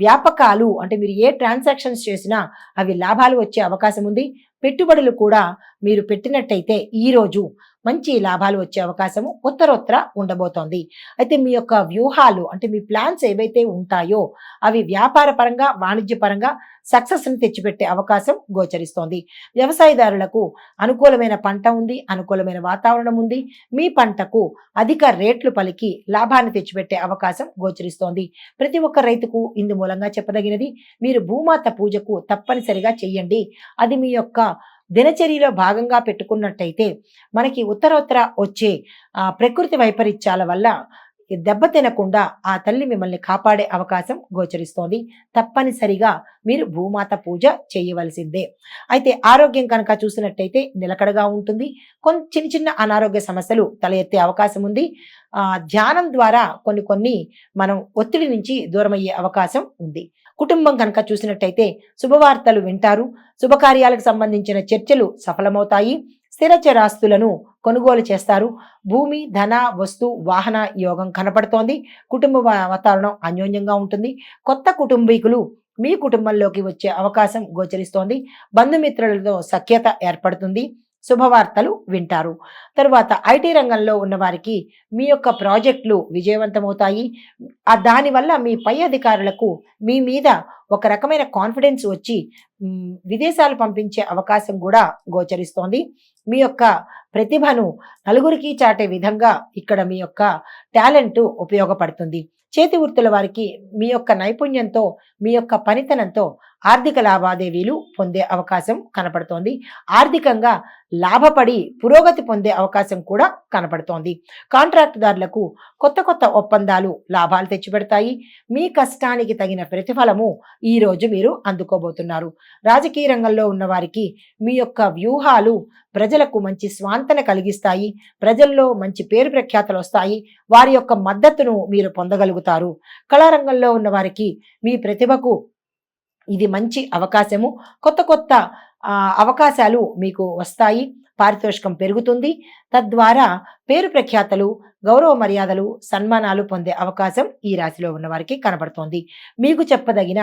వ్యాపకాలు అంటే మీరు ఏ ట్రాన్సాక్షన్స్ చేసినా అవి లాభాలు వచ్చే అవకాశం ఉంది. పెట్టుబడులు కూడా మీరు పెట్టినట్టయితే ఈ రోజు మంచి లాభాలు వచ్చే అవకాశము ఉత్తరోత్తర ఉండబోతోంది. అయితే మీ యొక్క వ్యూహాలు అంటే మీ ప్లాన్స్ ఏవైతే ఉంటాయో అవి వ్యాపార పరంగా, వాణిజ్య పరంగా సక్సెస్ని తెచ్చిపెట్టే అవకాశం గోచరిస్తోంది. వ్యవసాయదారులకు అనుకూలమైన పంట ఉంది, అనుకూలమైన వాతావరణం ఉంది. మీ పంటకు అధిక రేట్లు పలికి లాభాన్ని తెచ్చిపెట్టే అవకాశం గోచరిస్తోంది. ప్రతి ఒక్క రైతుకు ఇందు మూలంగా చెప్పదగినది, మీరు భూమాత పూజకు తప్పనిసరిగా చెయ్యండి. అది మీ యొక్క దినచర్యలో భాగంగా పెట్టుకున్నట్టయితే మనకి ఉత్తరోత్తర వచ్చే ప్రకృతి వైపరీత్యాల వల్ల దెబ్బ తినకుండా ఆ తల్లి మిమ్మల్ని కాపాడే అవకాశం గోచరిస్తోంది. తప్పనిసరిగా మీరు భూమాత పూజ చేయవలసిందే. అయితే ఆరోగ్యం కనుక చూసినట్టయితే నిలకడగా ఉంటుంది. చిన్న చిన్న అనారోగ్య సమస్యలు తల ఎత్తే అవకాశం ఉంది. ధ్యానం ద్వారా కొన్ని మనం ఒత్తిడి నుంచి దూరమయ్యే అవకాశం ఉంది. కుటుంబం కనుక చూసినట్టయితే శుభవార్తలు వింటారు. శుభకార్యాలకు సంబంధించిన చర్చలు సఫలమవుతాయి. స్థిర చరాస్తులను కొనుగోలు చేస్తారు. భూమి, ధన, వస్తు, వాహన యోగం కనపడుతోంది. కుటుంబ వాతావరణం అన్యోన్యంగా ఉంటుంది. కొత్త కుటుంబీకులు మీ కుటుంబంలోకి వచ్చే అవకాశం గోచరిస్తోంది. బంధుమిత్రులతో సఖ్యత ఏర్పడుతుంది. శుభవార్తలు వింటారు. తరువాత ఐటీ రంగంలో ఉన్న వారికి మీ యొక్క ప్రాజెక్టులు విజయవంతమవుతాయి. దానివల్ల మీ పై అధికారులకు మీ మీద ఒక రకమైన కాన్ఫిడెన్స్ వచ్చి విదేశాలు పంపించే అవకాశం కూడా గోచరిస్తోంది. మీ యొక్క ప్రతిభను నలుగురికి చాటే విధంగా ఇక్కడ మీ యొక్క టాలెంట్ ఉపయోగపడుతుంది. చేతి వృత్తుల వారికి మీ యొక్క నైపుణ్యంతో, మీ యొక్క పనితనంతో ఆర్థిక లావాదేవీలు పొందే అవకాశం కనపడుతోంది. ఆర్థికంగా లాభపడి పురోగతి పొందే అవకాశం కూడా కనపడుతోంది. కాంట్రాక్టుదారులకు కొత్త ఒప్పందాలు లాభాలు తెచ్చిపెడతాయి. మీ కష్టానికి తగిన ప్రతిఫలము ఈ రోజు మీరు అందుకోబోతున్నారు. రాజకీయ రంగంలో ఉన్న వారికి మీ యొక్క వ్యూహాలు ప్రజలకు మంచి స్వాంతన కలిగిస్తాయి. ప్రజల్లో మంచి పేరు ప్రఖ్యాతలు వస్తాయి. వారి యొక్క మద్దతును మీరు పొందగలుగుతారు. కళారంగంలో ఉన్న వారికి మీ ప్రతిభకు ఇది మంచి అవకాశము. కొత్త అవకాశాలు మీకు వస్తాయి. పారితోషికం పెరుగుతుంది. తద్వారా పేరు ప్రఖ్యాతలు, గౌరవ మర్యాదలు, సన్మానాలు పొందే అవకాశం ఈ రాశిలో ఉన్న వారికి కనబడుతోంది. మీకు చెప్పదగిన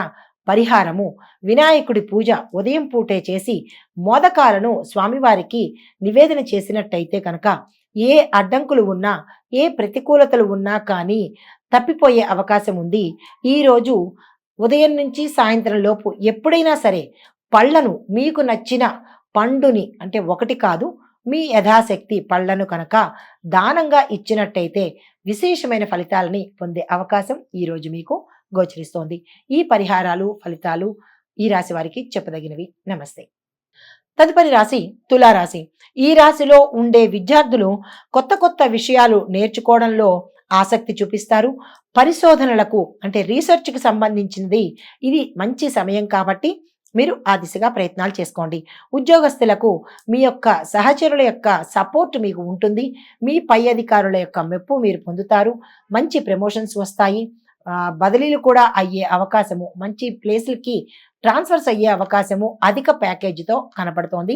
పరిహారము వినాయకుడి పూజ ఉదయం పూటే చేసి మోదకాలను స్వామివారికి నివేదన చేసినట్టయితే కనుక ఏ అడ్డంకులు ఉన్నా, ఏ ప్రతికూలతలు ఉన్నా కానీ తప్పిపోయే అవకాశం ఉంది. ఈరోజు ఉదయం నుంచి సాయంత్రం లోపు ఎప్పుడైనా సరే పళ్ళను, మీకు నచ్చిన పండుని అంటే ఒకటి కాదు, మీ యథాశక్తి పళ్ళను కనుక దానంగా ఇచ్చినట్టయితే విశేషమైన ఫలితాలని పొందే అవకాశం ఈరోజు మీకు గోచరిస్తోంది. ఈ పరిహారాలు, ఫలితాలు ఈ రాశి వారికి చెప్పదగినవి. నమస్తే. తదుపరి రాశి తులారాశి. ఈ రాశిలో ఉండే విద్యార్థులు కొత్త విషయాలు నేర్చుకోవడంలో ఆసక్తి చూపిస్తారు. పరిశోధనలకు అంటే రీసెర్చ్కి సంబంధించినది ఇది మంచి సమయం కాబట్టి మీరు ఆ దిశగా ప్రయత్నాలు చేసుకోండి. ఉద్యోగస్తులకు మీ యొక్క సహచరుల యొక్క సపోర్ట్ మీకు ఉంటుంది. మీ పై అధికారుల యొక్క మెప్పు మీరు పొందుతారు. మంచి ప్రమోషన్స్ వస్తాయి. బదిలీలు కూడా అయ్యే అవకాశము, మంచి ప్లేస్లకి ట్రాన్స్ఫర్స్ అయ్యే అవకాశము అధిక ప్యాకేజీతో కనపడుతోంది.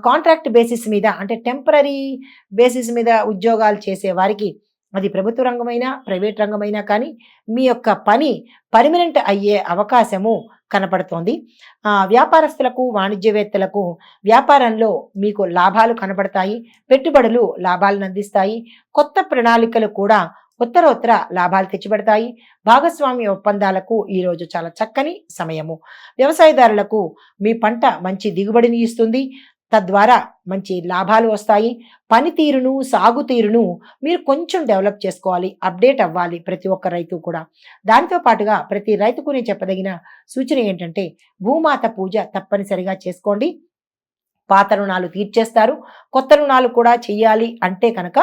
కాంట్రాక్ట్ బేసిస్ మీద అంటే టెంపరీ బేసిస్ మీద ఉద్యోగాలు చేసే వారికి అది ప్రభుత్వ రంగమైనా ప్రైవేట్ రంగమైనా కానీ మీ యొక్క పని పర్మనెంట్ అయ్యే అవకాశము కనపడుతోంది. వ్యాపారస్తులకు, వాణిజ్యవేత్తలకు వ్యాపారంలో మీకు లాభాలు కనబడతాయి. పెట్టుబడులు లాభాలను అందిస్తాయి. కొత్త ప్రణాళికలు కూడా ఉత్తరోత్తర లాభాలు తెచ్చిపెడతాయి. భాగస్వామ్య ఒప్పందాలకు ఈరోజు చాలా చక్కని సమయము. వ్యవసాయదారులకు మీ పంట మంచి దిగుబడిని ఇస్తుంది. తద్వారా మంచి లాభాలు వస్తాయి. పనితీరును, సాగుతీరును మీరు కొంచెం డెవలప్ చేసుకోవాలి, అప్డేట్ అవ్వాలి ప్రతి ఒక్క రైతు కూడా. దానితో పాటుగా ప్రతి రైతుకు నేను చెప్పదగిన సూచన ఏంటంటే భూమాత పూజ తప్పనిసరిగా చేసుకోండి. పాత రుణాలు తీర్చేస్తారు. కొత్త రుణాలు కూడా చెయ్యాలి అంటే కనుక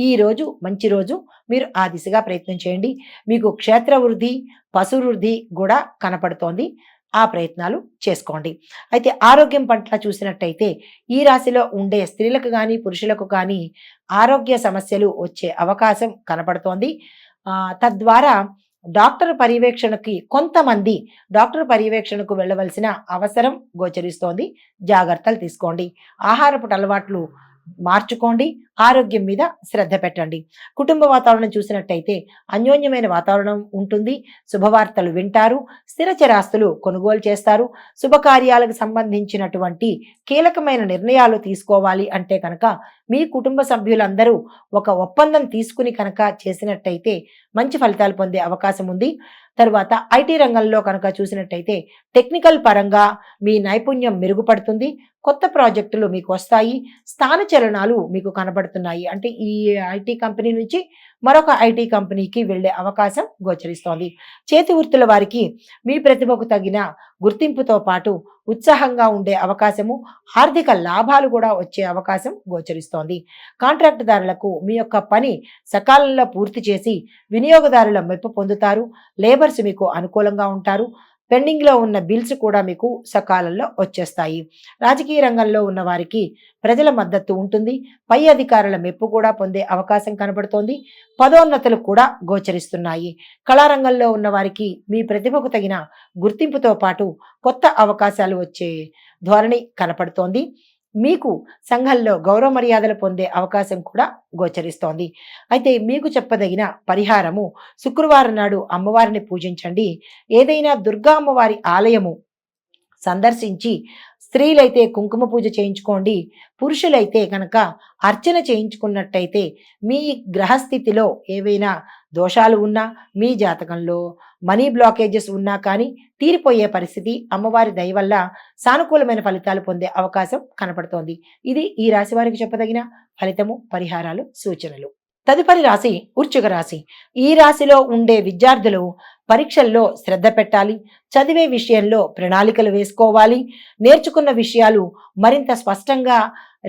ఈ రోజు మంచి రోజు. మీరు ఆ దిశగా ప్రయత్నం చేయండి. మీకు క్షేత్ర వృద్ధి, పశు వృద్ధి కూడా కనపడుతోంది. ఆ ప్రయత్నాలు చేసుకోండి. అయితే ఆరోగ్యం పట్ల చూసినట్టయితే ఈ రాశిలో ఉండే స్త్రీలకు కానీ పురుషులకు కానీ ఆరోగ్య సమస్యలు వచ్చే అవకాశం కనపడుతోంది. తద్వారా డాక్టర్ పర్యవేక్షణకి కొంతమంది డాక్టర్ పర్యవేక్షణకు వెళ్ళవలసిన అవసరం గోచరిస్తోంది. జాగ్రత్తలు తీసుకోండి. ఆహారపు అలవాట్లు మార్చుకోండి. ఆరోగ్యం మీద శ్రద్ధ పెట్టండి. కుటుంబ వాతావరణం చూసినట్టయితే అన్యోన్యమైన వాతావరణం ఉంటుంది. శుభవార్తలు వింటారు. స్థిర చరాస్తులు కొనుగోలు చేస్తారు. శుభకార్యాలకు సంబంధించినటువంటి కీలకమైన నిర్ణయాలు తీసుకోవాలి అంటే కనుక మీ కుటుంబ సభ్యులందరూ ఒక ఒప్పందం తీసుకుని కనుక చేసినట్టయితే మంచి ఫలితాలు పొందే అవకాశం ఉంది. తరువాత ఐటీ రంగంలో కనుక చూసినట్టయితే టెక్నికల్ పరంగా మీ నైపుణ్యం మెరుగుపడుతుంది. కొత్త ప్రాజెక్టులు మీకు వస్తాయి. స్థాన చలనాలు మీకు కనబడుతున్నాయి. అంటే ఈ ఐటీ కంపెనీ నుంచి మరొక ఐటీ కంపెనీకి వెళ్ళే అవకాశం గోచరిస్తోంది. చేతి వృత్తుల వారికి మీ ప్రతిభకు తగిన గుర్తింపుతో పాటు ఉత్సాహంగా ఉండే అవకాశము, ఆర్థిక లాభాలు కూడా వచ్చే అవకాశం గోచరిస్తోంది. కాంట్రాక్టుదారులకు మీ యొక్క పని సకాలంలో పూర్తి చేసి వినియోగదారుల మెప్పు పొందుతారు. లేబర్స్ మీకు అనుకూలంగా ఉంటారు. పెండింగ్లో ఉన్న బిల్స్ కూడా మీకు సకాలంలో వచ్చేస్తాయి. రాజకీయ రంగంలో ఉన్న వారికి ప్రజల మద్దతు ఉంటుంది. పై అధికారుల మెప్పు కూడా పొందే అవకాశం కనబడుతోంది. పదోన్నతులు కూడా గోచరిస్తున్నాయి. కళారంగంలో ఉన్న వారికి మీ ప్రతిభకు తగిన గుర్తింపుతో పాటు కొత్త అవకాశాలు వచ్చే ధోరణి కనపడుతోంది. మీకు సంఘంలో గౌరవ మర్యాదలు పొందే అవకాశం కూడా గోచరిస్తోంది. అయితే మీకు చెప్పదగిన పరిహారము, శుక్రవారం నాడు అమ్మవారిని పూజించండి. ఏదైనా దుర్గా అమ్మవారి ఆలయము సందర్శించి స్త్రీలైతే కుంకుమ పూజ చేయించుకోండి. పురుషులైతే కనుక అర్చన చేయించుకున్నట్టయితే మీ గ్రహస్థితిలో ఏవైనా దోషాలు ఉన్నా, మీ జాతకంలో మనీ బ్లాకేజెస్ ఉన్నా కానీ తీరిపోయే పరిస్థితి అమ్మవారి దయ వల్ల సానుకూలమైన ఫలితాలు పొందే అవకాశం కనపడుతోంది. ఇది ఈ రాశి వారికి చెప్పదగిన ఫలితము, పరిహారాలు, సూచనలు. తదుపరి రాశి వృశ్చిక రాశి. ఈ రాశిలో ఉండే విద్యార్థులు పరీక్షల్లో శ్రద్ధ పెట్టాలి. చదివే విషయంలో ప్రణాళికలు వేసుకోవాలి. నేర్చుకున్న విషయాలు మరింత స్పష్టంగా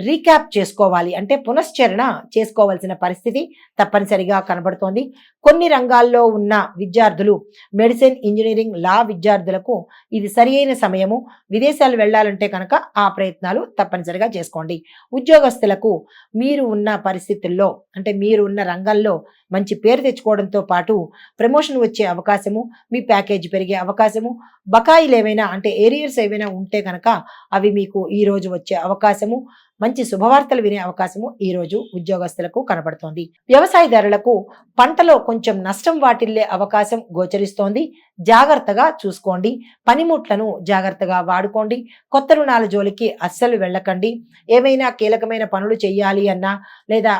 రీక్యాప్ చేసుకోవాలి. అంటే పునశ్చరణ చేసుకోవాల్సిన పరిస్థితి తప్పనిసరిగా కనబడుతోంది. కొన్ని రంగాల్లో ఉన్న విద్యార్థులు, మెడిసిన్, ఇంజనీరింగ్, లా విద్యార్థులకు ఇది సరియైన సమయము. విదేశాలు వెళ్ళాలంటే కనుక ఆ ప్రయత్నాలు తప్పనిసరిగా చేసుకోండి. ఉద్యోగస్తులకు మీరు ఉన్న పరిస్థితుల్లో, అంటే మీరు ఉన్న రంగంలో మంచి పేరు తెచ్చుకోవడంతో పాటు ప్రమోషన్ వచ్చే అవకాశము, మీ ప్యాకేజ్ పెరిగే అవకాశము, బకాయిలు ఏవైనా అంటే ఏరియర్స్ ఏవైనా ఉంటే కనుక అవి మీకు ఈ రోజు వచ్చే అవకాశము, మంచి శుభవార్తలు వినే అవకాశము ఈ రోజు ఉద్యోగస్తులకు కనబడుతోంది. వ్యవసాయదారులకు పంటలో కొంచెం నష్టం వాటిల్లే అవకాశం గోచరిస్తోంది. జాగ్రత్తగా చూసుకోండి. పనిముట్లను జాగ్రత్తగా వాడుకోండి. కొత్త రుణాల జోలికి అస్సలు వెళ్ళకండి. ఏవైనా కీలకమైన పనులు చేయాలి అన్నా, లేదా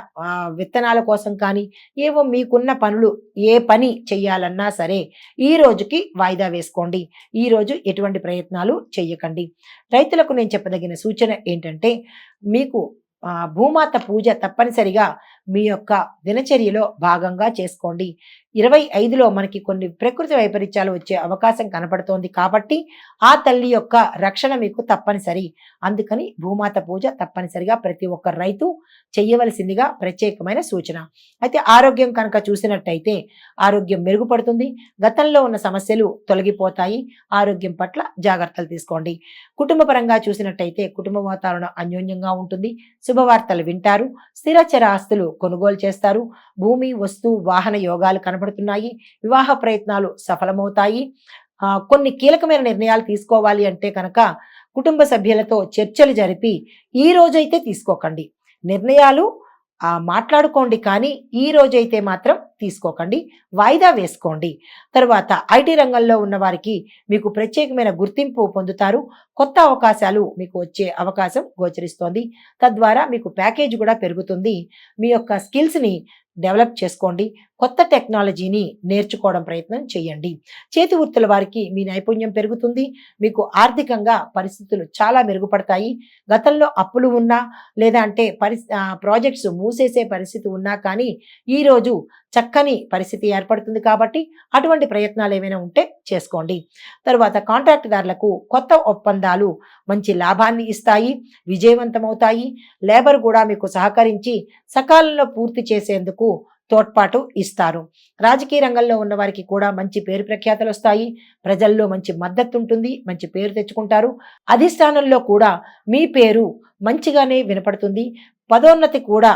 విత్తనాల కోసం కానీ, ఏవో మీకున్న పనులు ఏ పని చెయ్యాలన్నా సరే ఈ రోజుకి వాయిదా వేసుకోండి. ఈ రోజు ఎటువంటి ప్రయత్నాలు చెయ్యకండి. రైతులకు నేను చెప్పదగిన సూచన ఏంటంటే, మీకు భూమాత పూజ తప్పనిసరిగా మీ యొక్క దినచర్యలో భాగంగా చేసుకోండి. 25లో మనకి కొన్ని ప్రకృతి వైపరీత్యాలు వచ్చే అవకాశం కనపడుతోంది కాబట్టి ఆ తల్లి యొక్క రక్షణ మీకు తప్పనిసరి. అందుకని భూమాత పూజ తప్పనిసరిగా ప్రతి ఒక్క రైతు చెయ్యవలసిందిగా ప్రత్యేకమైన సూచన. అయితే ఆరోగ్యం కనుక చూసినట్టయితే ఆరోగ్యం మెరుగుపడుతుంది. గతంలో ఉన్న సమస్యలు తొలగిపోతాయి. ఆరోగ్యం పట్ల జాగ్రత్తలు తీసుకోండి. కుటుంబ పరంగా చూసినట్టయితే కుటుంబ వాతావరణం అన్యోన్యంగా ఉంటుంది. శుభవార్తలు వింటారు. స్థిరచర ఆస్తులు కొనుగోలు చేస్తారు. భూమి, వస్తు, వాహన యోగాలు కనబడుతున్నాయి. వివాహ ప్రయత్నాలు సఫలమవుతాయి. కొన్ని కీలకమైన నిర్ణయాలు తీసుకోవాలి అంటే కనుక కుటుంబ సభ్యులతో చర్చలు జరిపి ఈ రోజైతే తీసుకోకండి. నిర్ణయాలు మాట్లాడుకోండి, కానీ ఈ రోజైతే మాత్రం తీసుకోకండి. వాయిదా వేసుకోండి. తర్వాత ఐటీ రంగంలో ఉన్న వారికి మీకు ప్రత్యేకమైన గుర్తింపు పొందుతారు. కొత్త అవకాశాలు మీకు వచ్చే అవకాశం గోచరిస్తోంది. తద్వారా మీకు ప్యాకేజ్ కూడా పెరుగుతుంది. మీ యొక్క స్కిల్స్ని డెవలప్ చేసుకోండి. కొత్త టెక్నాలజీని నేర్చుకోవడం ప్రయత్నం చేయండి. చేతి వృత్తుల వారికి మీ నైపుణ్యం పెరుగుతుంది. మీకు ఆర్థికంగా పరిస్థితులు చాలా మెరుగుపడతాయి. గతంలో అప్పులు ఉన్నా, లేదా అంటే ప్రాజెక్ట్స్ మూసేసే పరిస్థితి ఉన్నా కానీ ఈరోజు చక్కని పరిస్థితి ఏర్పడుతుంది కాబట్టి అటువంటి ప్రయత్నాలు ఏమైనా ఉంటే చేసుకోండి. తర్వాత కాంట్రాక్టుదారులకు కొత్త ఒప్పందాలు మంచి లాభాన్ని ఇస్తాయి, విజయవంతమవుతాయి. లేబర్ కూడా మీకు సహకరించి సకాలంలో పూర్తి చేసేందుకు తోడ్పాటు ఇస్తారు. రాజకీయ రంగంలో ఉన్న వారికి కూడా మంచి పేరు ప్రఖ్యాతలు వస్తాయి. ప్రజల్లో మంచి మద్దతు ఉంటుంది. మంచి పేరు తెచ్చుకుంటారు. అధిష్టానంలో కూడా మీ పేరు మంచిగానే వినపడుతుంది. పదోన్నతి కూడా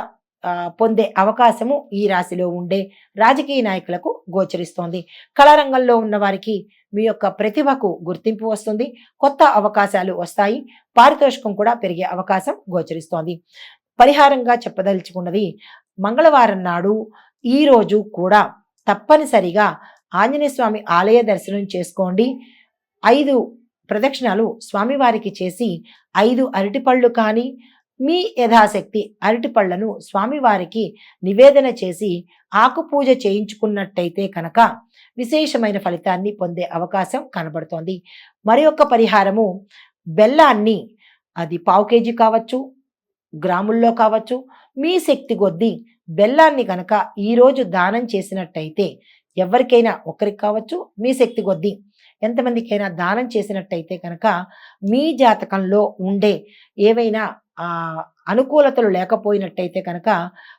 పొందే అవకాశము ఈ రాశిలో ఉండే రాజకీయ నాయకులకు గోచరిస్తోంది. కళారంగంలో ఉన్న వారికి మీ యొక్క ప్రతిభకు గుర్తింపు వస్తుంది. కొత్త అవకాశాలు వస్తాయి. పారితోషికం కూడా పెరిగే అవకాశం గోచరిస్తోంది. పరిహారంగా చెప్పదలుచుకున్నది, మంగళవారం నాడు ఈ రోజు కూడా తప్పనిసరిగా ఆంజనేయ స్వామి ఆలయ దర్శనం చేసుకోండి. 5 ప్రదక్షిణాలు స్వామివారికి చేసి 5 అరటిపళ్ళు కానీ మీ యథాశక్తి అరటిపళ్లను స్వామివారికి నివేదన చేసి ఆకుపూజ చేయించుకున్నట్టయితే కనుక విశేషమైన ఫలితాన్ని పొందే అవకాశం కనబడుతోంది. మరి యొక్క పరిహారము, బెల్లాన్ని అది పావు కేజీ కావచ్చు, గ్రాముల్లో కావచ్చు, మీ శక్తి కొద్దీ బెల్లాన్ని కనుక ఈరోజు దానం చేసినట్టయితే, ఎవరికైనా ఒకరికి కావచ్చు, మీ శక్తి కొద్దీ ఎంతమందికైనా దానం చేసినట్టయితే కనుక మీ జాతకంలో ఉండే ఏవైనా అనుకూలతలు లేకపోయినట్టయితే కనుక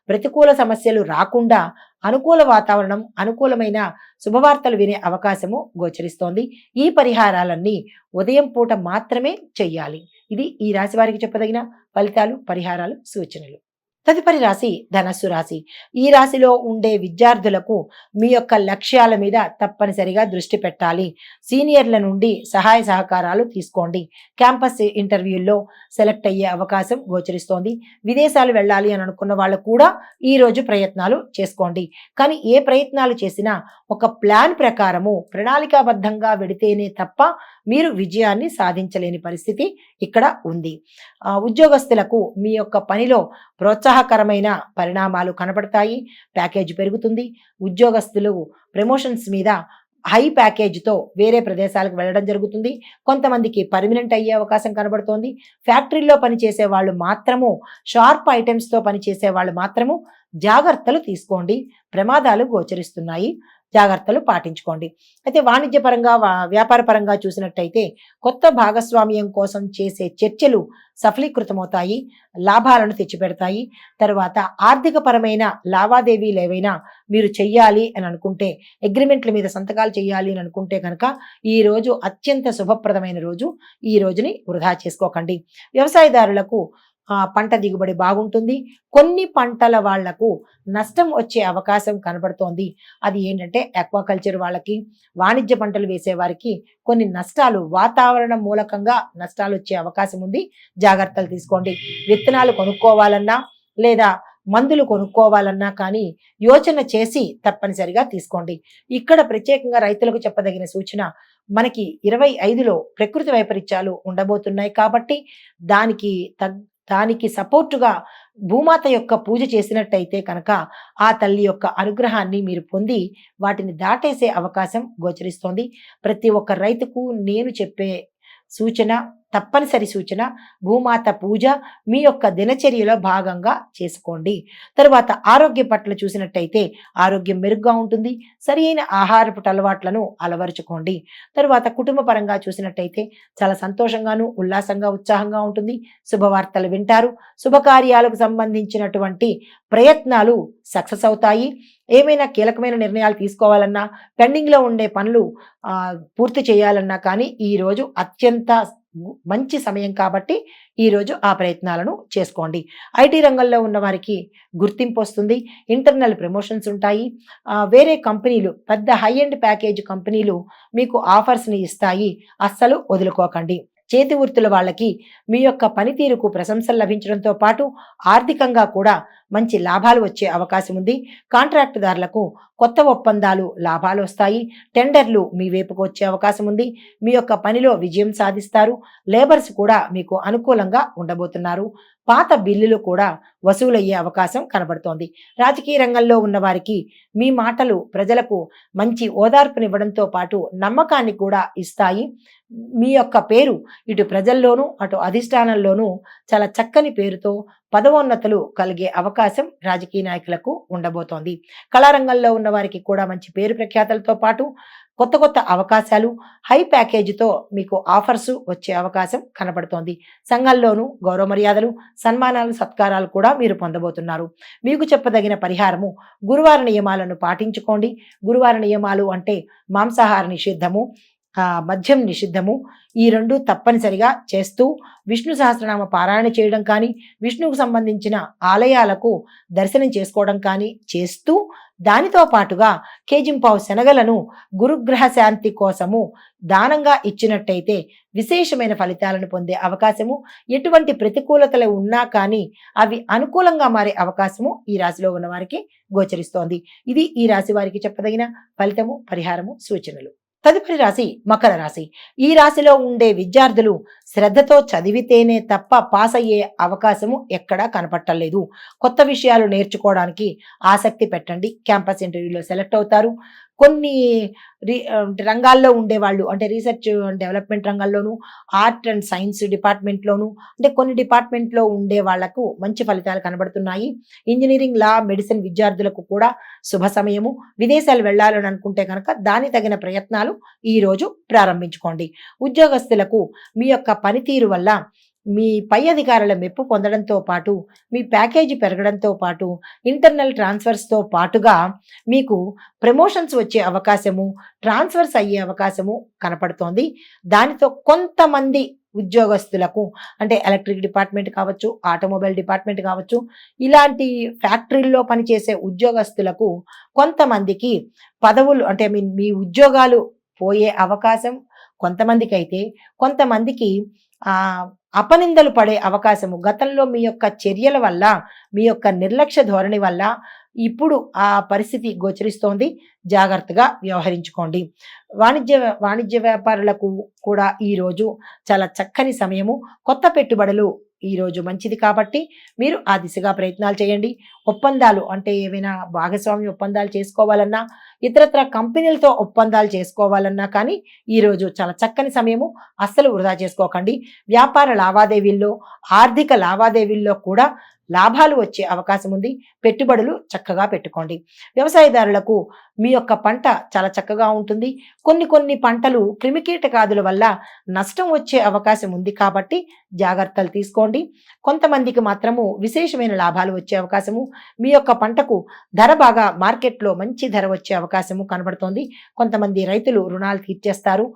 ప్రతికూల సమస్యలు రాకుండా అనుకూల వాతావరణం, అనుకూలమైన శుభవార్తలు వినే అవకాశము గోచరిస్తోంది. ఈ పరిహారాలన్నీ ఉదయం పూట మాత్రమే చెయ్యాలి. ఇది ఈ రాశి వారికి చెప్పదగిన ఫలితాలు, పరిహారాలు, సూచనలు. తదుపరి రాశి ధనస్సు రాశి. ఈ రాశిలో ఉండే విద్యార్థులకు మీ యొక్క లక్ష్యాల మీద తప్పనిసరిగా దృష్టి పెట్టాలి. సీనియర్ల నుండి సహాయ సహకారాలు తీసుకోండి. క్యాంపస్ ఇంటర్వ్యూల్లో సెలెక్ట్ అయ్యే అవకాశం గోచరిస్తోంది. విదేశాలు వెళ్ళాలి అని అనుకున్న వాళ్ళు కూడా ఈ రోజు ప్రయత్నాలు చేసుకోండి. కానీ ఏ ప్రయత్నాలు చేసినా ఒక ప్లాన్ ప్రకారము ప్రణాళికాబద్ధంగా వెడితేనే తప్ప మీరు విజయాన్ని సాధించలేని పరిస్థితి ఇక్కడ ఉంది. ఉద్యోగస్తులకు మీ యొక్క పనిలో ప్రోత్సాహకరమైన పరిణామాలు కనబడతాయి. ప్యాకేజ్ పెరుగుతుంది. ఉద్యోగస్తులు ప్రమోషన్స్ మీద హై ప్యాకేజ్తో వేరే ప్రదేశాలకు వెళ్ళడం జరుగుతుంది. కొంతమందికి పర్మనెంట్ అయ్యే అవకాశం కనబడుతోంది. ఫ్యాక్టరీలో పనిచేసే వాళ్ళు మాత్రము, షార్ప్ ఐటమ్స్తో పనిచేసే వాళ్ళు మాత్రము జాగ్రత్తలు తీసుకోండి. ప్రమాదాలు గోచరిస్తున్నాయి, జాగ్రత్తలు పాటించుకోండి. అయితే వాణిజ్యపరంగా, వ్యాపార పరంగా చూసినట్టయితే కొత్త భాగస్వామ్యం కోసం చేసే చర్చలు సఫలీకృతమవుతాయి, లాభాలను తెచ్చిపెడతాయి. తర్వాత ఆర్థిక పరమైన లావాదేవీలు ఏవైనా మీరు చెయ్యాలి అని అనుకుంటే, అగ్రిమెంట్ల మీద సంతకాలు చేయాలి అని అనుకుంటే కనుక ఈ రోజు అత్యంత శుభప్రదమైన రోజు. ఈ రోజుని వృధా చేసుకోకండి. వ్యవసాయదారులకు పంట దిగుబడి బాగుంటుంది. కొన్ని పంటల వాళ్లకు నష్టం వచ్చే అవకాశం కనబడుతోంది. అది ఏంటంటే ఆక్వాకల్చర్ వాళ్ళకి, వాణిజ్య పంటలు వేసే వారికి కొన్ని నష్టాలు, వాతావరణం మూలకంగా నష్టాలు వచ్చే అవకాశం ఉంది. జాగ్రత్తలు తీసుకోండి. విత్తనాలు కొనుక్కోవాలన్నా లేదా మందులు కొనుక్కోవాలన్నా కానీ యోచన చేసి తప్పనిసరిగా తీసుకోండి. ఇక్కడ ప్రత్యేకంగా రైతులకు చెప్పదగిన సూచన, మనకి 25లో ప్రకృతి వైపరీత్యాలు ఉండబోతున్నాయి కాబట్టి దానికి సపోర్టుగా భూమాత యొక్క పూజ చేసినట్టయితే కనుక ఆ తల్లి యొక్క అనుగ్రహాన్ని మీరు పొంది వాటిని దాటేసే అవకాశం గోచరిస్తోంది. ప్రతి ఒక్క రైతుకు నేను చెప్పే సూచన, తప్పనిసరి సూచన, భూమాత పూజ మీ యొక్క దినచర్యలో భాగంగా చేసుకోండి. తరువాత ఆరోగ్యం పట్ల చూసినట్టయితే ఆరోగ్యం మెరుగ్గా ఉంటుంది. సరైన ఆహారపు అలవాట్లను అలవరుచుకోండి. తరువాత కుటుంబ పరంగా చూసినట్టయితే చాలా సంతోషంగాను, ఉల్లాసంగా, ఉత్సాహంగా ఉంటుంది. శుభవార్తలు వింటారు. శుభకార్యాలకు సంబంధించినటువంటి ప్రయత్నాలు సక్సెస్ అవుతాయి. ఏమైనా కీలకమైన నిర్ణయాలు తీసుకోవాలన్నా, పెండింగ్లో ఉండే పనులు పూర్తి చేయాలన్నా కానీ ఈరోజు అత్యంత మంచి సమయం కాబట్టి ఈరోజు ఆ ప్రయత్నాలను చేసుకోండి. ఐటీ రంగంలో ఉన్న వారికి గుర్తింపు వస్తుంది. ఇంటర్నల్ ప్రమోషన్స్ ఉంటాయి. వేరే కంపెనీలు, పెద్ద హై ఎండ్ ప్యాకేజ్ కంపెనీలు మీకు ఆఫర్స్ని ఇస్తాయి. అస్సలు వదులుకోకండి. చేతి వృత్తుల వాళ్ళకి మీ యొక్క పనితీరుకు ప్రశంసలు లభించడంతో పాటు ఆర్థికంగా కూడా మంచి లాభాలు వచ్చే అవకాశం ఉంది. కాంట్రాక్టుదారులకు కొత్త ఒప్పందాలు, లాభాలు వస్తాయి. టెండర్లు మీ వైపుకు వచ్చే అవకాశం ఉంది. మీ యొక్క పనిలో విజయం సాధిస్తారు. లేబర్స్ కూడా మీకు అనుకూలంగా ఉండబోతున్నారు. పాత బిల్లులు కూడా వసూలయ్యే అవకాశం కనబడుతోంది. రాజకీయ రంగంలో ఉన్న వారికి మీ మాటలు ప్రజలకు మంచి ఓదార్పునివ్వడంతో పాటు నమ్మకాన్ని కూడా ఇస్తాయి. మీ యొక్క పేరు ఇటు ప్రజల్లోనూ అటు అధిష్టానంలోనూ చాలా చక్కని పేరుతో పదవోన్నతులు కలిగే అవకాశం రాజకీయ నాయకులకు ఉండబోతోంది. కళారంగంలో ఉన్న వారికి కూడా మంచి పేరు ప్రఖ్యాతలతో పాటు కొత్త కొత్త అవకాశాలు, హై ప్యాకేజీతో మీకు ఆఫర్స్ వచ్చే అవకాశం కనబడుతోంది. సంఘంలోనూ గౌరవ మర్యాదలు, సన్మానాలు, సత్కారాలు కూడా మీరు పొందబోతున్నారు. మీకు చెప్పదగిన పరిహారము, గురువార నియమాలను పాటించుకోండి. గురువార నియమాలు అంటే మాంసాహార నిషిద్ధము, మద్యం నిషిద్ధము. ఈ 2 తప్పనిసరిగా చేస్తూ విష్ణు సహస్రనామ పారాయణ చేయడం కానీ, విష్ణువుకు సంబంధించిన ఆలయాలకు దర్శనం చేసుకోవడం కానీ చేస్తూ, దానితో పాటుగా కేజింపావు శనగలను గురుగ్రహ శాంతి కోసము దానంగా ఇచ్చినట్టయితే విశేషమైన ఫలితాలను పొందే అవకాశము, ఎటువంటి ప్రతికూలతలు ఉన్నా కానీ అవి అనుకూలంగా మారే అవకాశము ఈ రాశిలో ఉన్న వారికి గోచరిస్తోంది. ఇది ఈ రాశి వారికి చెప్పదగిన ఫలితము, పరిహారము, సూచనలు. తదుపరి రాశి మకర రాశి. ఈ రాశిలో ఉండే విద్యార్థులు శ్రద్ధతో చదివితేనే తప్ప పాస్ అయ్యే అవకాశము ఎక్కడా కనపట్టలేదు. కొత్త విషయాలు నేర్చుకోవడానికి ఆసక్తి పెట్టండి. క్యాంపస్ ఇంటర్వ్యూలో సెలెక్ట్ అవుతారు. కొన్ని రంగాల్లో ఉండేవాళ్ళు అంటే రీసెర్చ్ అండ్ డెవలప్మెంట్ రంగంలోను, ఆర్ట్ అండ్ సైన్స్ డిపార్ట్మెంట్లోను, అంటే కొన్ని డిపార్ట్మెంట్లో ఉండే వాళ్లకు మంచి ఫలితాలు కనబడుతున్నాయి. ఇంజనీరింగ్, లా, మెడిసిన్ విద్యార్థులకు కూడా శుభ సమయము. విదేశాలు వెళ్ళాలని అనుకుంటే కనుక దాని తగిన ప్రయత్నాలు ఈ రోజు ప్రారంభించుకోండి. ఉద్యోగస్తులకు మీ యొక్క పనితీరు వల్ల మీ పై అధికారుల మెప్పు పొందడంతో పాటు, మీ ప్యాకేజీ పెరగడంతో పాటు, ఇంటర్నల్ ట్రాన్స్ఫర్స్తో పాటుగా మీకు ప్రమోషన్స్ వచ్చే అవకాశము, ట్రాన్స్ఫర్స్ అయ్యే అవకాశము కనపడుతోంది. దానితో కొంతమంది ఉద్యోగస్తులకు అంటే ఎలక్ట్రిక్ డిపార్ట్మెంట్ కావచ్చు, ఆటోమొబైల్ డిపార్ట్మెంట్ కావచ్చు, ఇలాంటి ఫ్యాక్టరీల్లో పనిచేసే ఉద్యోగస్తులకు కొంతమందికి పదవులు అంటే మీ ఉద్యోగాలు పోయే అవకాశం కొంతమందికి అయితే, కొంతమందికి అపనిందలు పడే అవకాశము గతంలో మీ యొక్క చర్యల వల్ల, మీ యొక్క నిర్లక్ష్య ధోరణి వల్ల ఇప్పుడు ఆ పరిస్థితి గోచరిస్తోంది. జాగ్రత్తగా వ్యవహరించుకోండి. వాణిజ్య వ్యాపారులకు కూడా ఈరోజు చాలా చక్కని సమయము. కొత్త పెట్టుబడులు ఈరోజు మంచిది కాబట్టి మీరు ఆ దిశగా ప్రయత్నాలు చేయండి. ఒప్పందాలు అంటే ఏవైనా భాగస్వామ్య ఒప్పందాలు చేసుకోవాలన్నా, ఇతరత్ర కంపెనీలతో ఒప్పందాలు చేసుకోవాలన్నా కానీ ఈరోజు చాలా చక్కని సమయము. అస్సలు వృధా చేసుకోకండి. వ్యాపార లావాదేవీల్లో, ఆర్థిక లావాదేవీల్లో కూడా లాభాలు వచ్చే అవకాశం ఉంది. పెట్టుబడులు చక్కగా పెట్టుకోండి. వ్యవసాయదారులకు మీ యొక్క పంట చాలా చక్కగా ఉంటుంది. కొన్ని పంటలు క్రిమికీటకాదుల వల్ల నష్టం వచ్చే అవకాశం ఉంది కాబట్టి జాగ్రత్తలు తీసుకోండి. కొంతమందికి మాత్రము విశేషమైన లాభాలు వచ్చే అవకాశము, మీ యొక్క పంటకు ధర బాగా మార్కెట్లో మంచి ధర వచ్చే అవకాశము కనబడుతోంది. కొంతమంది రైతులు రుణాలు తీర్చేస్తారు.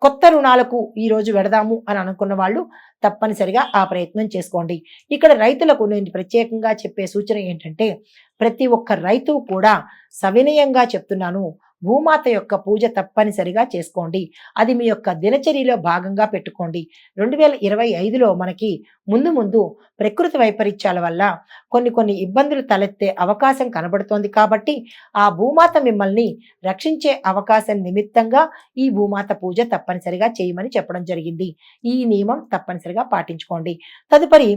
కొత్త రుణాలకు ఈరోజు వెడదాము అని అనుకున్న వాళ్ళు తప్పనిసరిగా ఆ ప్రయత్నం చేసుకోండి. ఇక్కడ రైతులకు నేను ప్రత్యేకంగా చెప్పే సూచన ఏంటంటే, ప్రతి ఒక్క రైతు కూడా సవినయంగా చెప్తున్నాను, భూమాత యొక్క పూజ తప్పనిసరిగా చేసుకోండి. అది మీ యొక్క దినచర్యలో భాగంగా పెట్టుకోండి. 2025లో మనకి ముందు ప్రకృతి వైపరీత్యాల వల్ల కొన్ని ఇబ్బందులు తలెత్తే అవకాశం కనబడుతోంది కాబట్టి ఆ భూమాత మిమ్మల్ని రక్షించే అవకాశం నిమిత్తంగా ఈ భూమాత పూజ తప్పనిసరిగా చేయమని చెప్పడం జరిగింది. ఈ నియమం తప్పనిసరిగా పాటించుకోండి. తదుపరి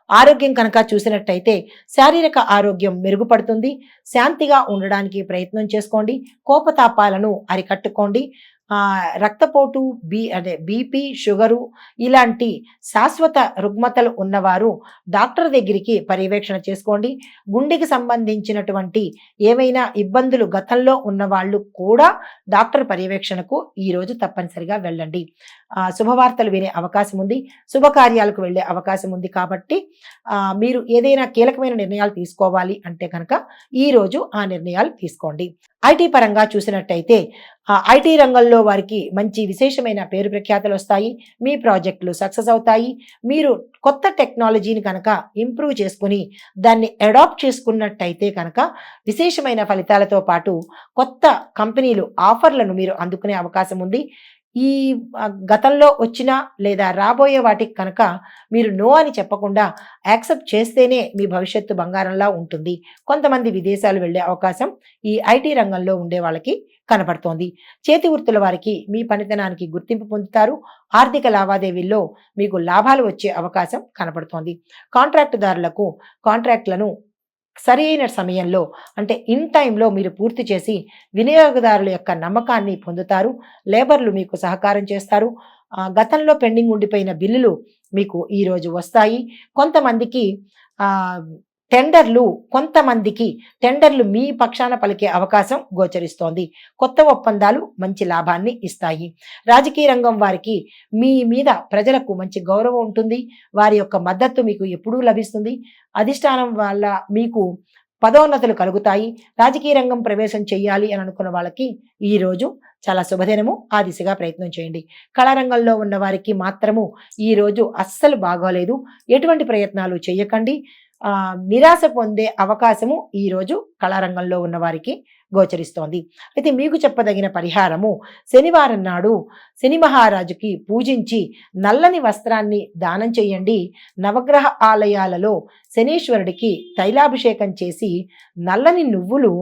ఆరోగ్యం కనుక చూసినట్టయితే శారీరక ఆరోగ్యం మెరుగుపడుతుంది. శాంతిగా ఉండడానికి ప్రయత్నం చేసుకోండి. కోపతాపాలను అరికట్టుకోండి. రక్తపోటు, బీపీ, షుగరు ఇలాంటి శాశ్వత రుగ్మతలు ఉన్నవారు డాక్టర్ దగ్గరికి పర్యవేక్షణ చేసుకోండి. గుండెకి సంబంధించినటువంటి ఏమైనా ఇబ్బందులు గతంలో ఉన్నవాళ్ళు కూడా డాక్టర్ పర్యవేక్షణకు ఈరోజు తప్పనిసరిగా వెళ్ళండి. శుభవార్తలు వినే అవకాశం ఉంది. శుభకార్యాలకు వెళ్ళే అవకాశం ఉంది కాబట్టి మీరు ఏదైనా కీలకమైన నిర్ణయాలు తీసుకోవాలి అంటే కనుక ఈరోజు ఆ నిర్ణయాలు తీసుకోండి. ఐటీ పరంగా చూసినట్టయితే ఐటీ రంగంలో వారికి మంచి విశేషమైన పేరు ప్రఖ్యాతులు వస్తాయి. మీ ప్రాజెక్టులు సక్సెస్ అవుతాయి. మీరు కొత్త టెక్నాలజీని కనుక ఇంప్రూవ్ చేసుకుని దాన్ని అడాప్ట్ చేసుకున్నట్టయితే కనుక విశేషమైన ఫలితాలతో పాటు కొత్త కంపెనీలు ఆఫర్లను మీరు అందుకునే అవకాశం ఉంది. ఈ గతంలో వచ్చిన లేదా రాబోయే వాటికి కనుక మీరు నో అని చెప్పకుండా యాక్సెప్ట్ చేస్తేనే మీ భవిష్యత్తు బంగారంలా ఉంటుంది. కొంతమంది విదేశాలు వెళ్ళే అవకాశం ఈ ఐటీ రంగంలో ఉండే వాళ్ళకి కనపడుతోంది. చేతి వృత్తుల వారికి మీ పనితనానికి గుర్తింపు పొందుతారు. ఆర్థిక లావాదేవీల్లో మీకు లాభాలు వచ్చే అవకాశం కనపడుతోంది. కాంట్రాక్టుదారులకు కాంట్రాక్టులను సరి అయిన సమయంలో అంటే ఇన్ టైంలో మీరు పూర్తి చేసి వినియోగదారుల యొక్క నమ్మకాన్ని పొందుతారు. లేబర్లు మీకు సహకారం చేస్తారు. గతంలో పెండింగ్ ఉండిపోయిన బిల్లులు మీకు ఈరోజు వస్తాయి. కొంతమందికి టెండర్లు మీ పక్షాన పలికే అవకాశం గోచరిస్తోంది. కొత్త ఒప్పందాలు మంచి లాభాన్ని ఇస్తాయి. రాజకీయ రంగం వారికి మీ మీద ప్రజలకు మంచి గౌరవం ఉంటుంది. వారి యొక్క మద్దతు మీకు ఎప్పుడూ లభిస్తుంది. అధిష్టానం వల్ల మీకు పదోన్నతులు కలుగుతాయి. రాజకీయ రంగం ప్రవేశం చేయాలి అని అనుకున్న వాళ్ళకి ఈ రోజు చాలా శుభదినము. ఆ దిశగా ప్రయత్నం చేయండి. కళారంగంలో ఉన్న వారికి మాత్రము ఈ రోజు అస్సలు బాగోలేదు. ఎటువంటి ప్రయత్నాలు చేయకండి. నిరాశ పొందే అవకాశము ఈ రోజు కళారంగంలో ఉన్న వారికి గోచరిస్తోంది. అయితే మీకు చెప్పదగిన పరిహారము, శనివారం నాడు శని మహారాజుకి పూజించి నల్లని వస్త్రాన్ని దానం చేయండి. నవగ్రహ ఆలయాలలో శనీశ్వరుడికి తైలాభిషేకం చేసి నల్లని నువ్వులు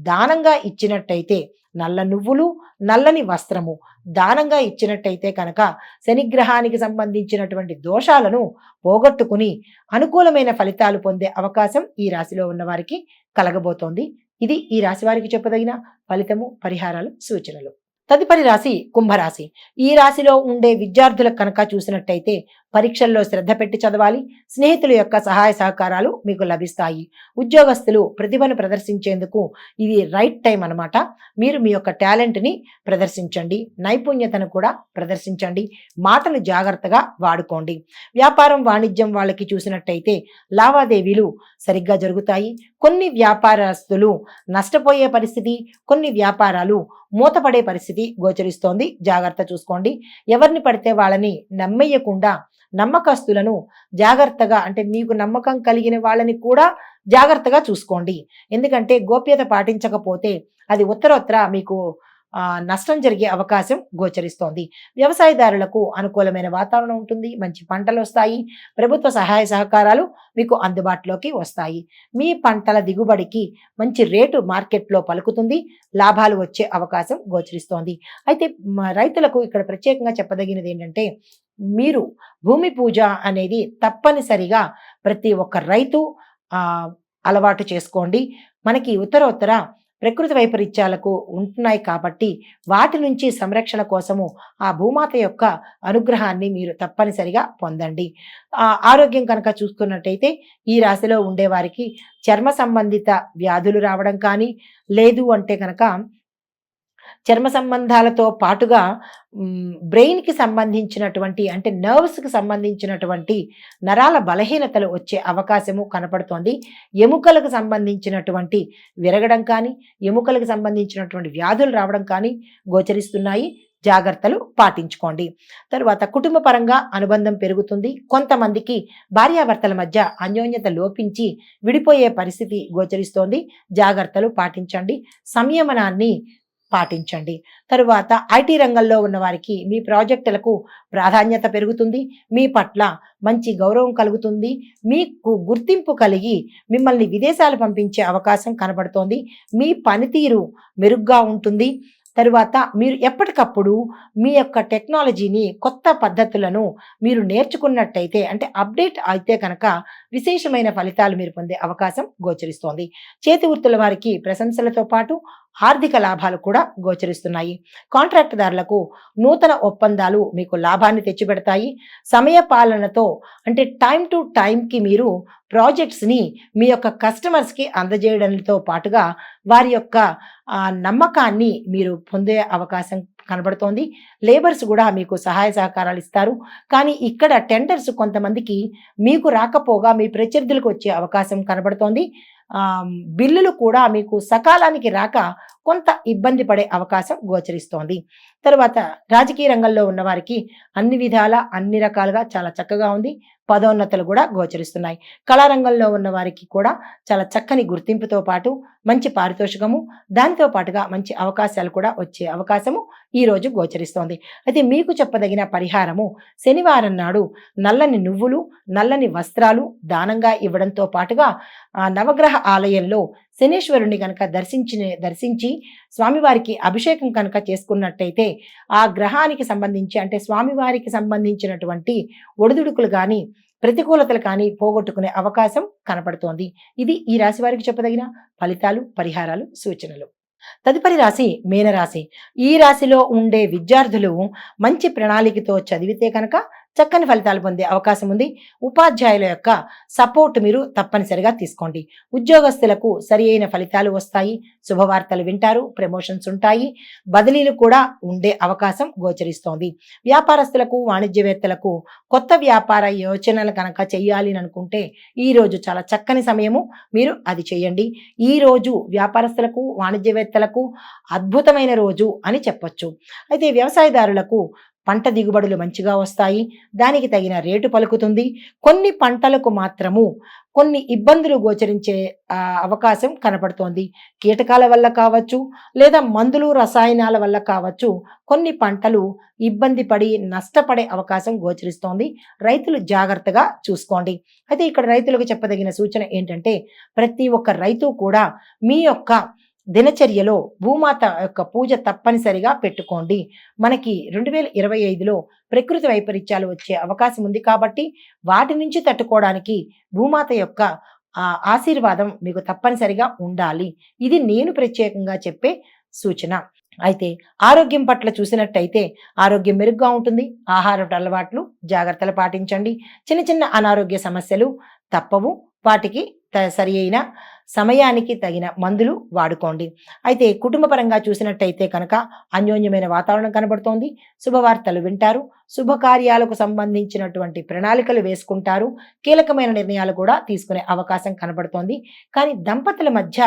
దానంగా ఇచ్చినట్టయితే, నల్ల నువ్వులు, నల్లని వస్త్రము దానంగా ఇచ్చినట్టయితే కనుక శనిగ్రహానికి సంబంధించినటువంటి దోషాలను పోగొట్టుకుని అనుకూలమైన ఫలితాలు పొందే అవకాశం ఈ రాశిలో ఉన్న వారికి కలగబోతోంది. ఇది ఈ రాశి వారికి చెప్పదగిన ఫలితము, పరిహారాలు, సూచనలు. తదుపరి రాశి కుంభరాశి. ఈ రాశిలో ఉండే విద్యార్థులకు కనుక చూసినట్టయితే పరీక్షల్లో శ్రద్ధ పెట్టి చదవాలి. స్నేహితుల యొక్క సహాయ సహకారాలు మీకు లభిస్తాయి. ఉద్యోగస్తులు ప్రతిభను ప్రదర్శించేందుకు ఇది రైట్ టైం అన్నమాట. మీరు మీ యొక్క టాలెంట్ని ప్రదర్శించండి, నైపుణ్యతను కూడా ప్రదర్శించండి. మాటలు జాగ్రత్తగా వాడుకోండి. వ్యాపారం వాణిజ్యం వాళ్ళకి చూసినట్టయితే లావాదేవీలు సరిగ్గా జరుగుతాయి. కొన్ని వ్యాపారస్తులు నష్టపోయే పరిస్థితి, కొన్ని వ్యాపారాలు మూతపడే పరిస్థితి గోచరిస్తోంది. జాగ్రత్త చూసుకోండి. ఎవరిని పడితే వాళ్ళని నమ్మేయకుండా నమ్మకస్తులను జాగ్రత్తగా, అంటే మీకు నమ్మకం కలిగిన వాళ్ళని కూడా జాగ్రత్తగా చూసుకోండి. ఎందుకంటే గోప్యత పాటించకపోతే అది ఉత్తరోత్తర మీకు నష్టం జరిగే అవకాశం గోచరిస్తోంది. వ్యవసాయదారులకు అనుకూలమైన వాతావరణం ఉంటుంది. మంచి పంటలు వస్తాయి. ప్రభుత్వ సహాయ సహకారాలు మీకు అందుబాటులోకి వస్తాయి. మీ పంటల దిగుబడికి మంచి రేటు మార్కెట్లో పలుకుతుంది. లాభాలు వచ్చే అవకాశం గోచరిస్తోంది. అయితే రైతులకు ఇక్కడ ప్రత్యేకంగా చెప్పదగినది ఏంటంటే, మీరు భూమి పూజ అనేది తప్పనిసరిగా ప్రతి ఒక్క రైతు అలవాటు చేసుకోండి. మనకి ఉత్తరోత్తర ప్రకృతి వైపరీత్యాలకు ఉంటున్నాయి కాబట్టి వాటి నుంచి సంరక్షణ కోసము ఆ భూమాత యొక్క అనుగ్రహాన్ని మీరు తప్పనిసరిగా పొందండి. ఆరోగ్యం కనుక చూసుకున్నట్టయితే ఈ రాశిలో ఉండేవారికి చర్మ సంబంధిత వ్యాధులు రావడం కానీ, లేదు అంటే కనుక చర్మ సంబంధాలతో పాటుగా బ్రెయిన్కి సంబంధించినటువంటి, అంటే నర్వ్స్కి సంబంధించినటువంటి నరాల బలహీనతలు వచ్చే అవకాశము కనపడుతోంది. ఎముకలకు సంబంధించినటువంటి విరగడం కానీ, ఎముకలకు సంబంధించినటువంటి వ్యాధులు రావడం కానీ గోచరిస్తున్నాయి. జాగ్రత్తలు పాటించుకోండి. తరువాత కుటుంబ పరంగా అనుబంధం పెరుగుతుంది. కొంతమందికి భార్యాభర్తల మధ్య అన్యోన్యత లోపించి విడిపోయే పరిస్థితి గోచరిస్తోంది. జాగ్రత్తలు పాటించండి. సంయమనాన్ని పాటించండి. తరువాత ఐటీ రంగంలో ఉన్న వారికి మీ ప్రాజెక్టులకు ప్రాధాన్యత పెరుగుతుంది. మీ పట్ల మంచి గౌరవం కలుగుతుంది. మీకు గుర్తింపు కలిగి మిమ్మల్ని విదేశాలు పంపించే అవకాశం కనబడుతోంది. మీ పనితీరు మెరుగ్గా ఉంటుంది. తరువాత మీరు ఎప్పటికప్పుడు మీ యొక్క టెక్నాలజీని, కొత్త పద్ధతులను మీరు నేర్చుకున్నట్టయితే, అంటే అప్డేట్ అయితే కనుక విశేషమైన ఫలితాలు మీరు పొందే అవకాశం గోచరిస్తోంది. చేతి వృత్తుల వారికి ప్రశంసలతో పాటు ఆర్థిక లాభాలు కూడా గోచరిస్తున్నాయి. కాంట్రాక్టుదారులకు నూతన ఒప్పందాలు మీకు లాభాన్ని తెచ్చిపెడతాయి. సమయ పాలనతో, అంటే టైం టు టైంకి మీరు ప్రాజెక్ట్స్ని మీ యొక్క కస్టమర్స్కి అందజేయడంతో పాటుగా వారి యొక్క నమ్మకాన్ని మీరు పొందే అవకాశం కనబడుతోంది. లేబర్స్ కూడా మీకు సహాయ సహకారాలు ఇస్తారు. కానీ ఇక్కడ టెండర్స్ కొంతమందికి మీకు రాకపోగా మీ ప్రత్యర్థులకు వచ్చే అవకాశం కనబడుతోంది. బిల్లులు కూడా మీకు సకాలానికి రాక కొంత ఇబ్బంది పడే అవకాశం గోచరిస్తోంది. తర్వాత రాజకీయ రంగంలో ఉన్న వారికి అన్ని విధాల, అన్ని రకాలుగా చాలా చక్కగా ఉంది. పదోన్నతులు కూడా గోచరిస్తున్నాయి. కళారంగంలో ఉన్న వారికి కూడా చాలా చక్కని గుర్తింపుతో పాటు మంచి పారితోషికము, దానితో పాటుగా మంచి అవకాశాలు కూడా వచ్చే అవకాశము ఈ రోజు గోచరిస్తోంది. అయితే మీకు చెప్పదగిన పరిహారము, శనివారం నాడు నల్లని నువ్వులు, నల్లని వస్త్రాలు ఇవ్వడంతో పాటుగా నవగ్రహ ఆలయంలో శనీశ్వరుణ్ణి కనుక దర్శించి స్వామివారికి అభిషేకం కనుక చేసుకున్నట్టయితే ఆ గ్రహానికి సంబంధించి, అంటే స్వామివారికి సంబంధించినటువంటి ఒడిదుడుకులు కానీ, ప్రతికూలతలు కానీ పోగొట్టుకునే అవకాశం కనపడుతోంది. ఇది ఈ రాశి వారికి చెప్పదగిన ఫలితాలు, పరిహారాలు, సూచనలు. తదుపరి రాశి మీనరాశి. ఈ రాశిలో ఉండే విద్యార్థులు మంచి ప్రణాళికతో చదివితే కనుక చక్కని ఫలితాలు పొందే అవకాశం ఉంది. ఉపాధ్యాయుల యొక్క సపోర్ట్ మీరు తప్పనిసరిగా తీసుకోండి. ఉద్యోగస్తులకు సరి అయిన ఫలితాలు వస్తాయి. శుభవార్తలు వింటారు. ప్రమోషన్స్ ఉంటాయి. బదిలీలు కూడా ఉండే అవకాశం గోచరిస్తోంది. వ్యాపారస్తులకు, వాణిజ్యవేత్తలకు కొత్త వ్యాపార యోచనలు కనుక చేయాలి అనుకుంటే ఈ రోజు చాలా చక్కని సమయము. మీరు అది చేయండి. ఈ రోజు వ్యాపారస్తులకు, వాణిజ్యవేత్తలకు అద్భుతమైన రోజు అని చెప్పొచ్చు. అయితే వ్యవసాయదారులకు పంట దిగుబడులు మంచిగా వస్తాయి. దానికి తగిన రేటు పలుకుతుంది. కొన్ని పంటలకు మాత్రము కొన్ని ఇబ్బందులు గోచరించే అవకాశం కనపడుతోంది. కీటకాల వల్ల కావచ్చు, లేదా మందులు రసాయనాల వల్ల కావచ్చు, కొన్ని పంటలు ఇబ్బంది పడి నష్టపడే అవకాశం గోచరిస్తోంది. రైతులు జాగ్రత్తగా చూసుకోండి. అయితే ఇక్కడ రైతులకు చెప్పదగిన సూచన ఏంటంటే, ప్రతి ఒక్క రైతు కూడా మీ యొక్క దినచర్యలో భూమాత యొక్క పూజ తప్పనిసరిగా పెట్టుకోండి. మనకి 2025లో ప్రకృతి వైపరీత్యాలు వచ్చే అవకాశం ఉంది కాబట్టి వాటి నుంచి తట్టుకోవడానికి భూమాత యొక్క ఆశీర్వాదం మీకు తప్పనిసరిగా ఉండాలి. ఇది నేను ప్రత్యేకంగా చెప్పే సూచన. అయితే ఆరోగ్యం పట్ల చూసినట్టయితే ఆరోగ్యం మెరుగ్గా ఉంటుంది. ఆహారపు అలవాట్లు జాగ్రత్తలు పాటించండి. చిన్న చిన్న అనారోగ్య సమస్యలు తప్పవు. వాటికి సరి అయిన సమయానికి తగిన మందులు వాడుకోండి. అయితే కుటుంబపరంగా చూసినట్టయితే కనుక అన్యోన్యమైన వాతావరణం కనబడుతోంది. శుభవార్తలు వింటారు. శుభకార్యాలకు సంబంధించినటువంటి ప్రణాళికలు వేసుకుంటారు. కీలకమైన నిర్ణయాలు కూడా తీసుకునే అవకాశం కనబడుతోంది. కానీ దంపతుల మధ్య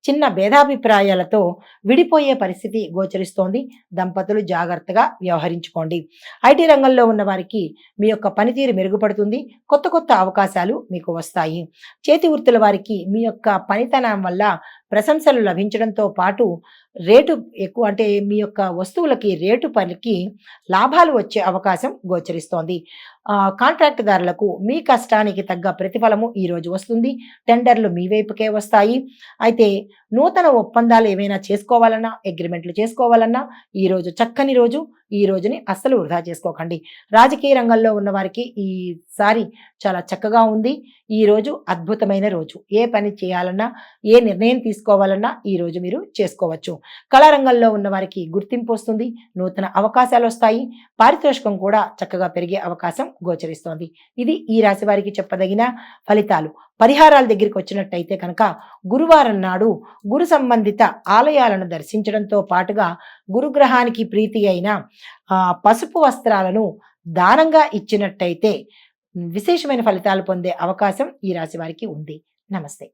చిన్న భేదాభిప్రాయాలతో విడిపోయే పరిస్థితి గోచరిస్తోంది. దంపతులు జాగ్రత్తగా వ్యవహరించుకోండి. ఐటీ రంగంలో ఉన్న వారికి మీ యొక్క పనితీరు మెరుగుపడుతుంది. కొత్త కొత్త అవకాశాలు మీకు వస్తాయి. చేతి వృత్తుల వారికి మీ యొక్క పనితనం వల్ల ప్రశంసలు లభించడంతో పాటు రేటు ఎక్కువ, అంటే మీ యొక్క వస్తువులకి రేటు పలికి లాభాలు వచ్చే అవకాశం గోచరిస్తోంది. కాంట్రాక్ట్ దారులకు మీ కష్టానికి తగ్గ ప్రతిఫలము ఈ రోజు వస్తుంది. టెండర్లు మీ వైపుకే వస్తాయి. అయితే నూతన ఒప్పందాలు ఏమైనా చేసుకోవాలన్నా, అగ్రిమెంట్లు చేసుకోవాలన్నా ఈ రోజు చక్కని రోజు. ఈ రోజుని అస్సలు వృధా చేసుకోకండి. రాజకీయ రంగంలో ఉన్న వారికి ఈసారి చాలా చక్కగా ఉంది. ఈ రోజు అద్భుతమైన రోజు. ఏ పని చేయాలన్నా, ఏ నిర్ణయం తీసుకోవాలన్నా ఈ రోజు మీరు చేసుకోవచ్చు. కళారంగంలో ఉన్న వారికి గుర్తింపు వస్తుంది. నూతన అవకాశాలు వస్తాయి. పారితోషికం కూడా చక్కగా పెరిగే అవకాశం గోచరిస్తోంది. ఇది ఈ రాశి వారికి చెప్పదగిన ఫలితాలు. పరిహారాల దగ్గరికి వచ్చినట్టయితే కనుక గురువారం నాడు గురు సంబంధిత ఆలయాలను దర్శించడంతో పాటుగా గురుగ్రహానికి ప్రీతి అయిన పసుపు వస్త్రాలను దానంగా ఇచ్చినట్టయితే విశేషమైన ఫలితాలు పొందే అవకాశం ఈ రాశి వారికి ఉంది. నమస్తే.